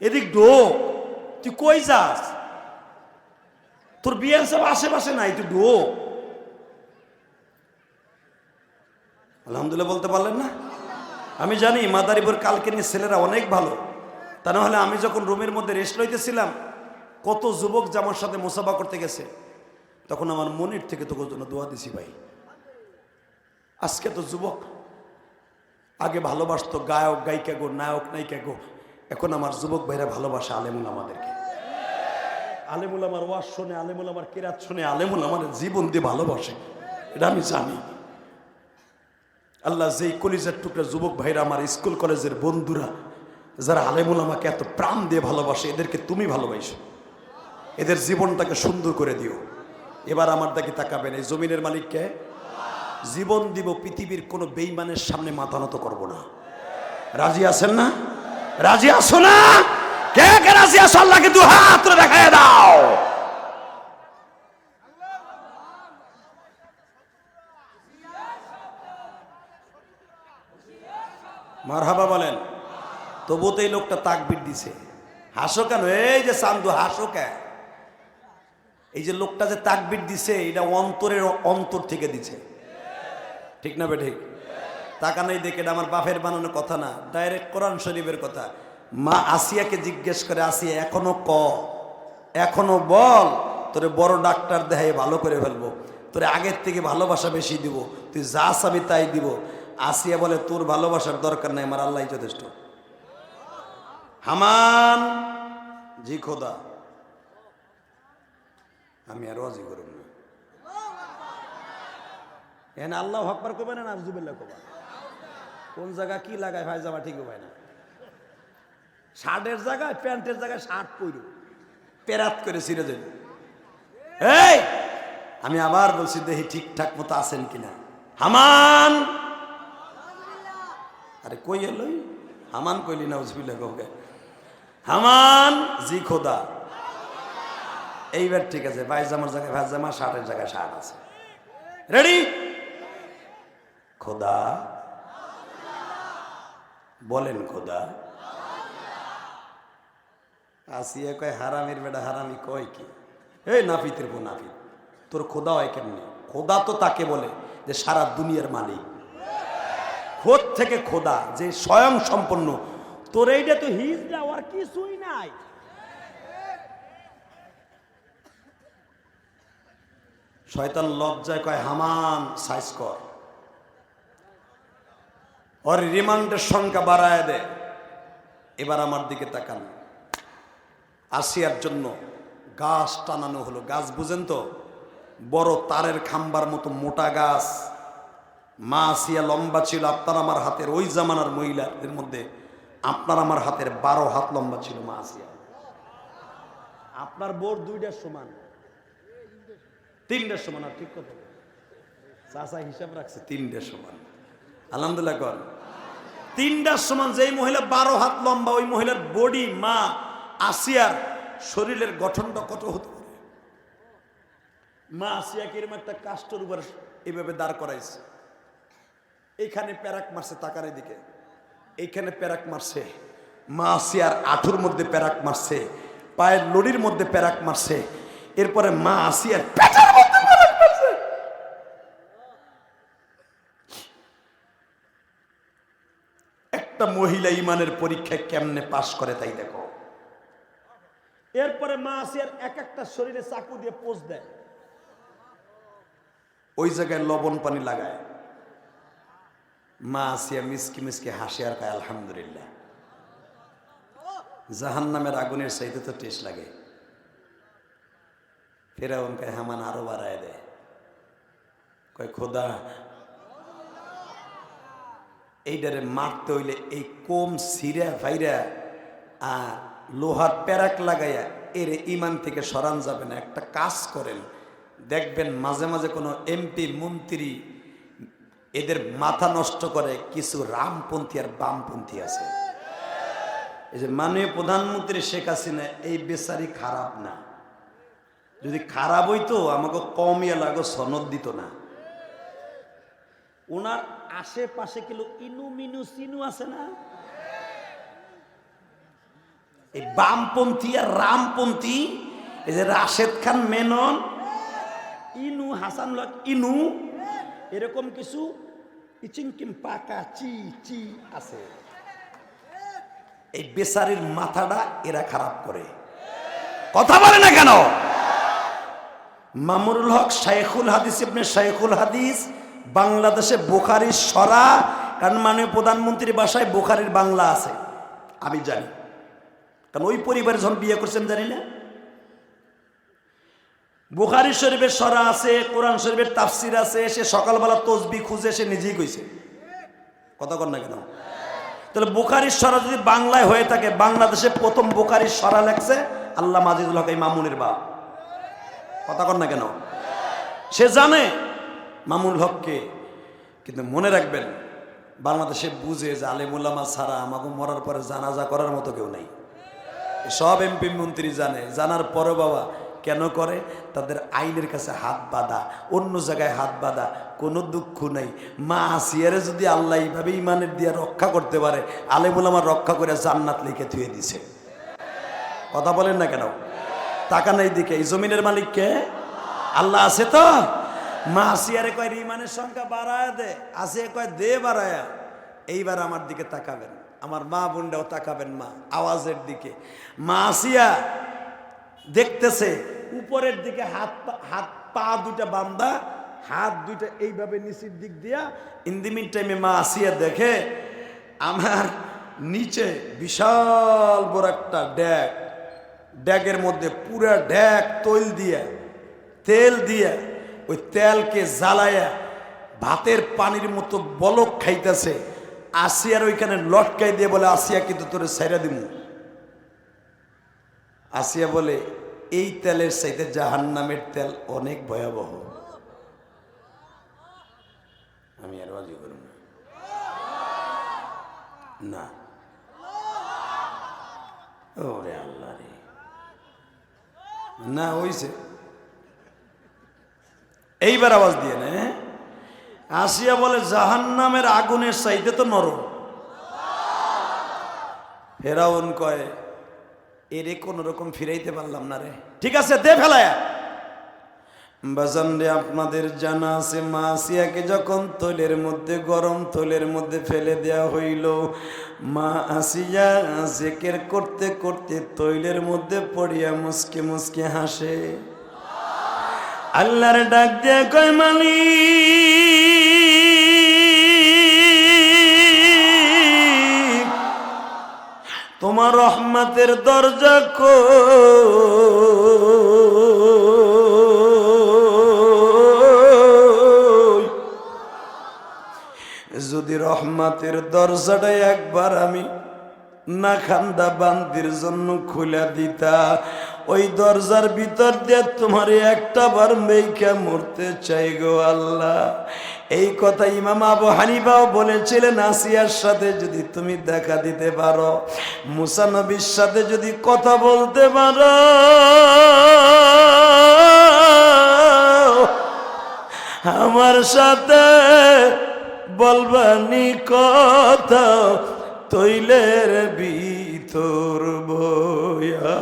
এদিক ঢোক। তুই কই যাস? তোর বিয়ে সব আশেপাশে নাই, তুই ঢোক। আলহামদুলিল্লাহ বলতে পারলেন না? আমি জানি মাদারীপুর কালকিনি ছেলেরা অনেক ভালো, তা না হলে আমি যখন রুমের মধ্যে রেস্ট লইতেছিলাম, কত যুবক যে আমার সাথে মুসাফা করতে গেছে, তখন আমার মনের থেকে তোর জন্য দোয়া দিছি ভাই। আজকে তো যুবক আগে ভালোবাসতো গায়ক গায়িকা গো, নায়ক নায়িকা গো, এখন আমার যুবক ভাইরা ভালোবাসে আলেমুল আমাদেরকে। আলেমুল আমার ওয়াজ শোনে, আলেমুল আমার কিরাত শোনে, আলেমুল আমার জীবন দিয়ে ভালোবাসে। এটা আমি জানি। আল্লাহ যেই কলিজার টুকরা যুবক ভাইরা, আমার স্কুল কলেজের বন্ধুরা যারা আলেমুল আমাকে এত প্রাণ দিয়ে ভালোবাসে, এদেরকে তুমি ভালোবাসো, এদের জীবনটাকে সুন্দর করে দিও। এবার আমার দিকে তাকাবেন, এই জমিনের মালিককে জীবন দিব, পৃথিবীর কোনো বেঈমানের সামনে মাথা নত করবো না। রাজি আছেন না? রাজি আছো না? কে কে রাজি আছো? আল্লাহকে দু হাত তুলে দেখায় দাও। মারহাবা বলেন। তবু তো এই লোকটা তাকবীর দিছে। হাসো কেন? এই যে চান্দু, হাসো কেন? এই যে লোকটা যে তাকবীর দিছে, এটা অন্তরের অন্তর থেকে দিছে, ঠিক না বেঠিক? টাকা নাই দেখে, এটা আমার বাপের বানানো কথা না, ডাইরেক্ট কোরআন শরীফের কথা। মা আসিয়াকে জিজ্ঞেস করে, আসিয়া এখনো এখনো বল, তোরে বড় ডাক্তার দেখাই ভালো করে ফেলবো, তোরে আগের থেকে ভালোবাসা বেশি দিব, তুই যা চাবি তাই দিব। আসিয়া বলে, তোর ভালোবাসার দরকার নাই, আমার আল্লাহ যথেষ্ট। হামান, জি খোদা, আমি আর রাজি করব না। এখানে আল্লাহ আকবার কবে না নাউজুবিল্লাহ কবা? কোন জায়গা কি লাগায় ভাই যাবা ঠিক হয় না। শার্টের জায়গায় প্যান্টের জায়গায় শার্ট পরো, পেরাত করে ছিঁড়ে দেন। এই আমি আবার বলছি, দেখি ঠিকঠাক মতো আছেন কিনা। হামান, আরে কই এলো? হামান কইলি নাউজুবিল্লাহ কবে? হামান, জি খোদা। এইবার ঠিক আছে, পায়জামার জায়গায় পায়জামা, শার্টের জায়গায় শার্ট আছে। রেডি? খোদা বলেন, খোদা। আসিয়া কয়, হারামির বেটা হারামি কয় কি? এই নাফিতের বউ নাফিত, তোর খোদা হয় কেমনি? খোদা তো তাকে বলে যে সারা দুনিয়ার মালিক, খোদ থেকে খোদা, যে স্বয়ং সম্পন্ন। তোর এইটা তো হিজ দেওয়ার কিছুই নাই। শয়তান লজ্জায় কয়, হামান সাইজ কর, ওর রিমান্ডের সংখ্যা বাড়ায় দে। এবার আমার দিকে তাকান। আসিয়ার জন্য গাছ টানানো হলো। গাছ বুঝেন তো? বড় তারের খাম্বার মতো মোটা গাছ। মা আসিয়া লম্বা ছিল আপনার আমার হাতের, ওই জামানার মহিলাদের মধ্যে আপনার আমার হাতের 12 হাত লম্বা ছিল মা আসিয়া। আপনার বোর 2টার সমান, 3টার সমান। আর ঠিক কথা, চাচা হিসাব রাখছে 3টার সমান। আলহামদুলিল্লাহ কর, 3টার সমান। যেই মহিলা 12 হাত লম্বা, ওই মহিলার বডি, মা আসিয়ার শরীরের গঠনটা কত হতে পারে? মা আসিয়াকে এরকম একটা কাষ্ঠের উপর এইভাবে দাঁড় করাইছে। এইখানে প্যারাক মারছে, তাকার এদিকে, এইখানে প্যারাক মারছে। মা আসিয়ার আঁঠুর মধ্যে প্যারাক মারছে, পায়ের লড়ির মধ্যে প্যারাক মারছে। এরপরে মা আসিয়ার পেটের মধ্যে প্যারাক মারছে। একটা মহিলা ইমানের পরীক্ষায় কেমনে পাশ করে তাই দেখো। এরপরে মা আসিয়ার এক একটা শরীরে চাকু দিয়ে পোষ দেয়, ওই জায়গায় লবণ পানি লাগায়। মা আসিয়া মিসকি মিসকি হাসি আর কয়, আলহামদুলিল্লাহ। জাহান্নামের আগুনের চাইতে তো টেস্ট লাগে। ফেরাউন কয়, হামান আরো বাড়ায় দেয়। কয়, খোদা এইটারে মারতে হইলে এই কম সিরা ভাইরা আর লোহার প্যারাক লাগাইয়া এর ইমান থেকে সরান যাবে না। একটা কাজ করেন, দেখবেন মাঝে মাঝে কোনো এমপি মন্ত্রী এদের মাথা নষ্ট করে কিছু রামপন্থী আর বামপন্থী আছে। এই যে মাননীয় প্রধানমন্ত্রী শেখ হাসিনা, এই বেচারি খারাপ না। যদি খারাপ হইতো আমাকে কমিয়া লাগো সনদ দিত না। ওনার আশেপাশে কিলো ইনু মিনু সিনু আছে না, এই বামপন্থী আর রামপন্থী। এই যে রাশেদ খান মেনন, ইনু হাসান ইনু, এরকম কিছু ইচিংকিম পাকা চি চি আছে। এই বেচারির মাথাটা এরা খারাপ করে। কথা বলে না কেন? মামুনুল হক শাইখুল হাদিস, ইবনে শাইখুল হাদিস, বাংলাদেশে বুখারীর সরা। কারণ মাননীয় প্রধানমন্ত্রীর বাসায় বুখারীর বাংলা আছে, আমি জানি, কারণ ওই পরিবারে যখন বিয়ে করছেন জানি না। বুখারী শরীফের সরা আছে, কোরআন শরীফের তাফসির আছে, সে সকালবেলা তসবিহ খুঁজে সে নিজেই কইছে। কথা কর না কেন? তাহলে বুখারীর সরা যদি বাংলায় হয়ে থাকে, বাংলাদেশে প্রথম বুখারীর সরা লেখছে আল্লামা আজিজুল হক মামুনের বাপ। কথা কর না কেন? সে জানে মামুনুল হককে, কিন্তু মনে রাখবেন বাংলাদেশে বুঝে যে আলেম ওলামা ছাড়া আমাকে মরার পরে জানাজা করার মতো কেউ নাই। সব এমপি মন্ত্রী জানে, জানার পরে বাবা কেন করে? তাদের আইনের কাছে হাত বাঁধা, অন্য জায়গায় হাত বাঁধা, কোনো দুঃখ নাই। মা আসিয়ারে যদি আল্লাহ এইভাবে ইমানের দিয়ে রক্ষা করতে পারে, আলেম ওলামা রক্ষা করে জান্নাত লিখে থুয়ে দিছে। কথা বলেন না কেন? টাকা নাই দিকে এই জমিনের মালিককে আল্লাহ আছে তো। মা আসিয়ারে কয় ইমানের সংখ্যা বাড়ায় দে, আসিয়া কয় দে বাড়ায়া। এইবার আমার দিকে তাকাবেন, আমার মা বোনটাও তাকাবেন মা আওয়াজের দিকে। মা আসিয়া দেখতেছে উপরের দিকে হাত পা দুটা বান্দা, হাত দুইটা এইভাবে নিচের দিক দিয়া। ইন দি মিন টাইমে মা আসিয়া দেখে আমার নিচে বিশাল বড় একটা ড্যাগ, ড্যাগের মধ্যে পুরা ড্যাগ তেল দিয়া ওই তেলকে জ্বালায়া ভাতের পানির মতো বলক খাইতেছে। আসিয়ার ওইখানে লটকাই দিয়ে বলে, আসিয়া কিন্তু তোরে ছাইরা দিমু। আসিয়া বলে, এই তেলের চাইতে জাহান্নামের তেল অনেক ভয়াবহ। আমি আর রাজি করব না। ওরে আল্লাহ রে, না হইছে। এইবার আওয়াজ দিয়ে না। আসিয়া বলে, জাহান্নামের আগুনের চাইতে তো নরম। ফেরাউন কয়, এরে কোন রকম ফিরাইতে পারলাম না রে, ঠিক আছে দে ফেলায়া। বাজান রে, আপনাদের জানা আছে মা আসিয়াকে যখন তৈলের মধ্যে, গরম তৈলের মধ্যে ফেলে দেয়া হইল, মা আসিয়া জিকির করতে করতে তৈলের মধ্যে পড়িয়া মুসকে মুসকে হাসে। আল্লাহর ডাক দিয়া কয়, মালিক তোমার রহমতের দরজা কই? যদি রহমতের দরজাটা একবার আমি না খান্দা বান্দির জন্য খুলে দিতা, ওই দরজার ভিতর দিয়ে তোমার একটা বার মেইকা মরতে চাই গো আল্লাহ। এই কথা ইমাম আবু হানিফাও বলেছিলেন, আসিয়ার সাথে যদি তুমি দেখা দিতে পারো, মুসা নবীর সাথে যদি কথা বলতে পারো, আমার সাথে বলবানি কথা তৈলের ভিতর বইয়া।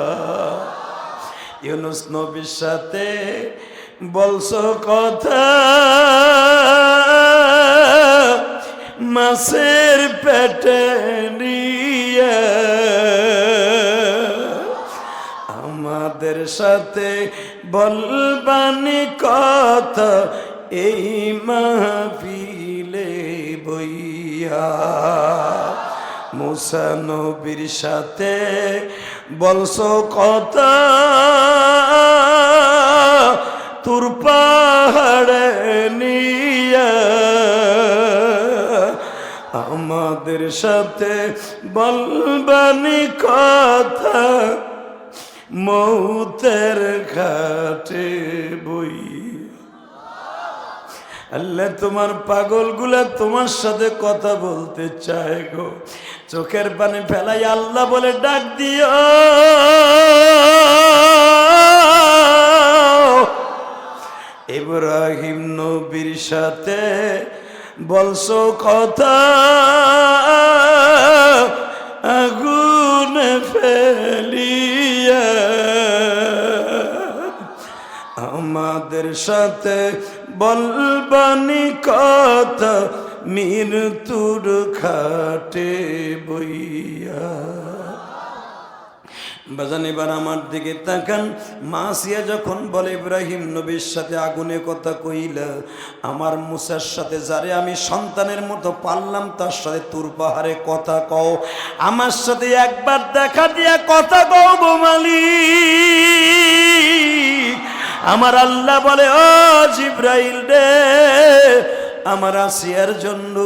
ইউনুস নবীর সাথে বলছো কথা মাছের পেটে নিয়ে, আমাদের সাথে বলবানি কথা এই মাহফিলে বইয়া। মুসা নবীর সাথে বলছো কথা তুর পাহাড়ে নিয়া, আমাদের সাথে বলবানি কথা মৌতের ঘাটে বই। আল্লাহ তোমার পাগলগুলা তোমার সাথে কথা বলতে চায় গো। চোখের পানি ফেলাই আল্লাহ বলে ডাক দিও, ইব্রাহিম নবীর সাথে বলছো কথা আগুনে ফেলিয়া, আমাদের সাথে বলবানি কথা মৃত্যুর খাটে বইয়া। বাজান এবার আমার দিকে তাকান। মা আসিয়া যখন বলে, ইব্রাহিম নবীর সাথে আগুনে কথা কইলা, আমার মুসার সাথে যারে আমি সন্তানের মতো পাললাম তার সাথে তুর পাহাড়ে কথা কও, আমার সাথে একবার দেখা দিয়া কথা কও গো মালিক। আমার আল্লাহ বলে, ও জিব্রাইল রে, আমার আসিয়ার জন্য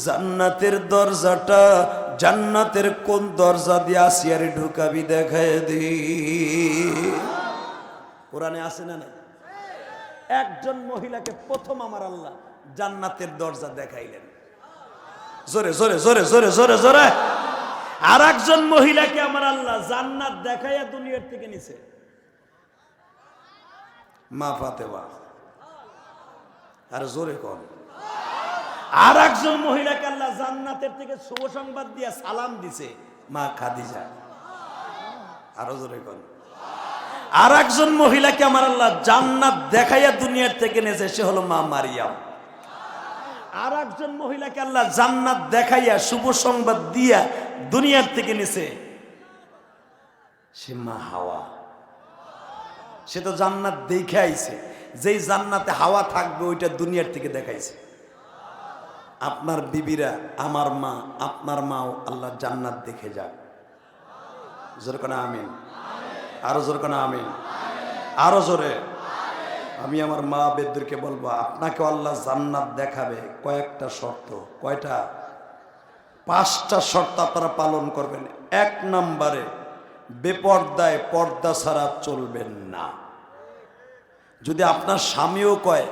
জান্নাতের দরজাটা, জান্নাতের কোন দরজা দিয়ে আসিয়ারে ঢুকাবি দেখায় দি। কোরআনে আছে না? একজন মহিলাকে প্রথম আমার আল্লাহ জান্নাতের দরজা দেখাইলেন। জোরে জোরে জোরে জোরে জোরে জোরে। আর একজন মহিলাকে আমার আল্লাহ জান্নাত দেখাইয়া দুনিয়ার থেকে নিছে, মা ফাতেমা। আর জোরে কোন? আর একজন মহিলাকে আল্লাহ জান্নাতের থেকে শুভ সংবাদ দিয়া সালাম দিছে, মা খাদিজা। আরো জোরে কোন? আর একজন মহিলাকে আমার আল্লাহ জান্নাত দেখাইয়া দুনিয়ার থেকে নিয়েছে, সে হলো মা মারিয়াম। আর একজন মহিলাকে আল্লাহ জান্নাত দেখাইয়া শুভ সংবাদ দিয়া দুনিয়ার থেকে নিছে, সে মা হাওয়া। সে তো জান্নাত দেখে আইছে, যেই জান্নাতে হাওয়া থাকবে ওইটা দুনিয়ার থেকে দেখাইছে। আপনার বিবিরা, আমার মা, আপনার মাও আল্লাহ জান্নাত দেখে যাক। জোরে কোন আমিন। আরো জোরে কোন আমিন। আরো জোরে। আমি আমার মা বেদদেরকে বলবো, আপনাকে আল্লাহ জান্নাত দেখাবে, কয়েকটা শর্ত। কয়টা? 5টা শর্ত আপনারা পালন করবেন। 1 নম্বরে, বেপর্দায়, পর্দা ছাড়া চলবেন না। যদি আপনার স্বামীও কয়,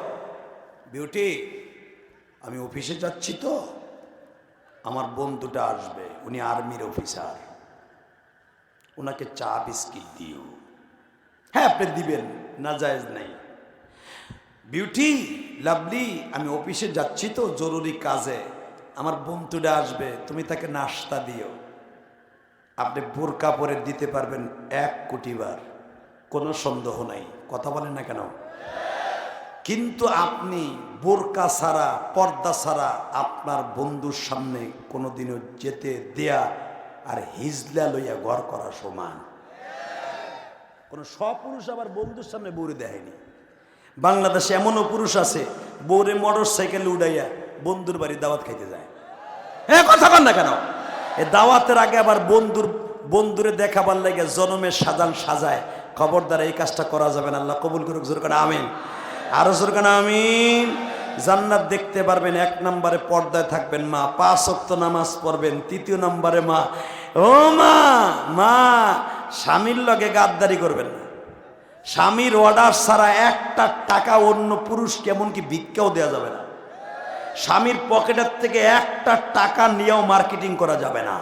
বিউটি আমি অফিসে যাচ্ছি তো, আমার বন্ধুটা আসবে, উনি আর্মির অফিসার, ওনাকে চা বিস্কিট দিও। হ্যাঁ আপনি দিবেন, না জায়েজ নাই। বিউটি, লাভলি আমি অফিসে যাচ্ছি তো জরুরি কাজে, আমার বন্ধুটা আসবে, তুমি তাকে নাস্তা দিও। আপনি বোরকা পরে দিতে পারবেন 1 কোটি বার, কোনো সন্দেহ নাই। কথা বলেন না কেন? কিন্তু আপনি বোরকা ছাড়া, পর্দা ছাড়া আপনার বন্ধুর সামনে কোনোদিনও যেতে দেয়া আর হিজলা লইয়া ঘর করা সমান। কোন সপুরুষ আবার বন্ধুর সামনে বউরে দেয়নি। বাংলাদেশে এমনও পুরুষ আছে, বউরে মোটর সাইকেল উড়াইয়া বন্ধুর বাড়ি দাওয়াত খাইতে যায়। হ্যাঁ কথা বল না কেন? এ দাওয়াতের আগে আবার বন্ধুরে দেখাবার লাগে জনমের সাজান সাজায়। খবরদার, এই কাজটা করা যাবে না। আল্লাহ কবুল করুক। জোর কানা আমিন। আরো জোর কানা আমিন। জান্নাত দেখতে পারবেন। 1 নম্বরে পর্দায় থাকবেন মা, 5 ওয়াক্ত নামাজ পড়বেন। 3য় নম্বরে মা, ও মা, মা স্বামীর লগে গাদ্দারি করবেন না। স্বামীর অর্ডার ছাড়া 1টা টাকা অন্য পুরুষকে, এমনকি ভিক্ষাও দেওয়া যাবে না। স্বামীর পকেটের থেকে 1টা টাকা নিয়েও মার্কেটিং করা যাবে না।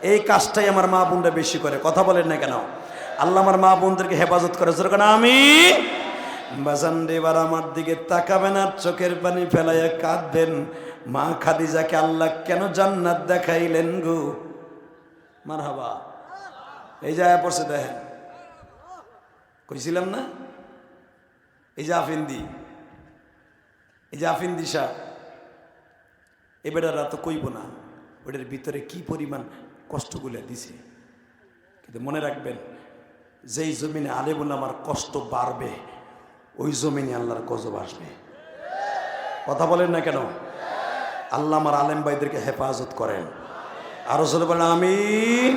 এই কাজটাই আমার মা বোনরা বেশি করে। কথা বলেন না কেন? আল্লাহ আমার মা বোনদেরকে হেফাজত করে। যেরকম আমি বাজান এবার আমার দিকে তাকাবেন আর চোখের পানি ফেলাইয়া কাঁদবেন, মা খাদিজাকে আল্লাহ কেন জান্নাত দেখাইলেন গো? মারহাবা। এই যে আয়া পড়ছে দেখেন, কইছিলাম না? এই যে আফিন্দি, এই যে আফিন্দি শাহ, এ বেটারা তো কইব না ওটার ভিতরে কি পরিমাণ কষ্টগুলো দিছে। কিন্তু মনে রাখবেন, যেই জমিনে আলেমুল আমার কষ্ট বাড়বে, ওই জমিনে আল্লাহর গজব আসবে। কথা বলেন না কেন? আল্লাহ আমার আলেম ভাইদেরকে হেফাজত করেন। আরো জোরে বলেন আমিন।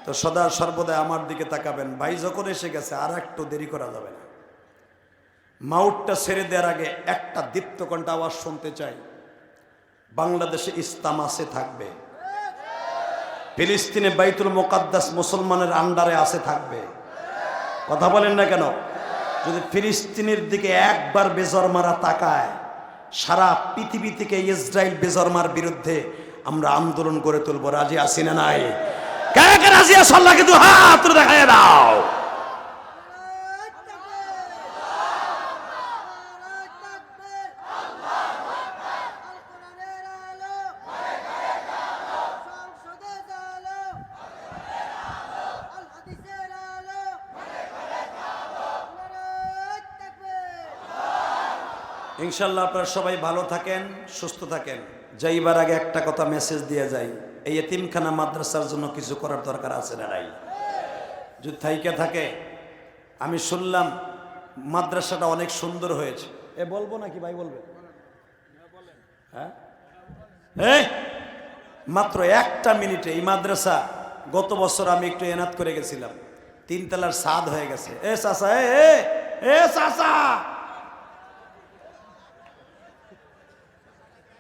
তো সদা সর্বদা আমার দিকে তাকাবেন। ভাই যখন এসে গেছে, আর একটু দেরি করা যাবে না। মাউটটা ছেড়ে দেওয়ার আগে একটা দীপ্তকণ্ঠ আওয়াজ শুনতে চাই। বাংলাদেশে ইসলাম আছে, থাকবে। ফিলিস্তিনে বাইতুল মুকাদ্দাস মুসলমানের আন্ডারে আছে, থাকবে। কথা বলেন না কেন? যদি ফিলিস্তিনের দিকে একবার বেজরমারা তাকায়, সারা পৃথিবী থেকে ইসরায়েল বেজরমার বিরুদ্ধে আমরা আন্দোলন করে তুলব। রাজি আছি না নাই? কে কে রাজি আছো? আল্লাহকে দুই হাত তুলে দেখায় দাও। ইনশাল্লাহ আপনারা সবাই ভালো থাকেন, সুস্থ থাকেন। যাইবার আগে একটা কথা মেসেজ দিয়ে যাই, এই এতিমখানা মাদ্রাসার জন্য কিছু করার দরকার আছে না নাই? যদি থাইকে থাকে, আমি শুনলাম মাদ্রাসাটা অনেক সুন্দর হয়েছে। এ বলবো নাকি ভাই? বলবে? হ্যাঁ, মাত্র 1টা মিনিটে এই মাদ্রাসা, গত বছর আমি একটু এনাত করে গেছিলাম, 3 তলার ছাদ হয়ে গেছে। এ চাচা, এ চাচা,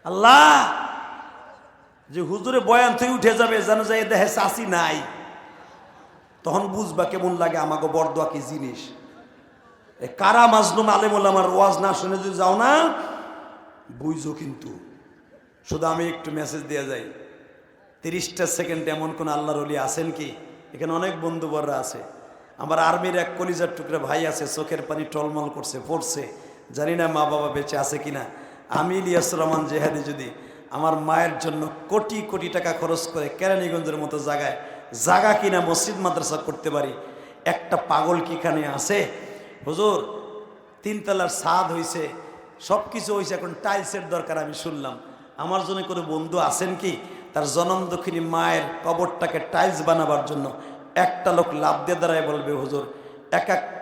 আল্লাহ যে হুজুরে বয়ান থেকে উঠে যাবে যেন যে দেহে চাচি নাই, তখন বুঝবা কেমন লাগে আমাকে বরদোয়া কি জিনিস। কারা মাজলুম আলেমুল আমার ওয়াজ না শুনে যদি যাও না বুঝো। কিন্তু শুধু আমি একটু মেসেজ দিয়ে যাই, 30টা সেকেন্ড এমন কোন আল্লাহর ওলি আছেন কি? এখানে অনেক বন্ধুবররা আছে। আমার আর্মির এক কলিজার টুকরা ভাই আছে, চোখের পানি টলমল করছে, পড়ছে, জানি না মা বাবা বেঁচে আছে কিনা। আমি ইলিয়াস রহমান জেহাদি যদি আমার মায়ের জন্য কোটি কোটি টাকা খরচ করে কেরানীগঞ্জের মতো জায়গায় জায়গা কিনা মসজিদ মাদ্রাসা করতে পারি, একটা পাগল কি এখানে আছে? হুজুর 3 তলার ছাদ হয়েছে, সব কিছু হয়েছে, এখন টাইলসের দরকার আমি শুনলাম। আমার জন্য কোনো বন্ধু আছেন কি তার জনম দক্ষিণী মায়ের কবরটাকে টাইলস বানাবার জন্য? একটা লোক লাভ দিয়ে দাঁড়ায় বলবে হুজুর এক এক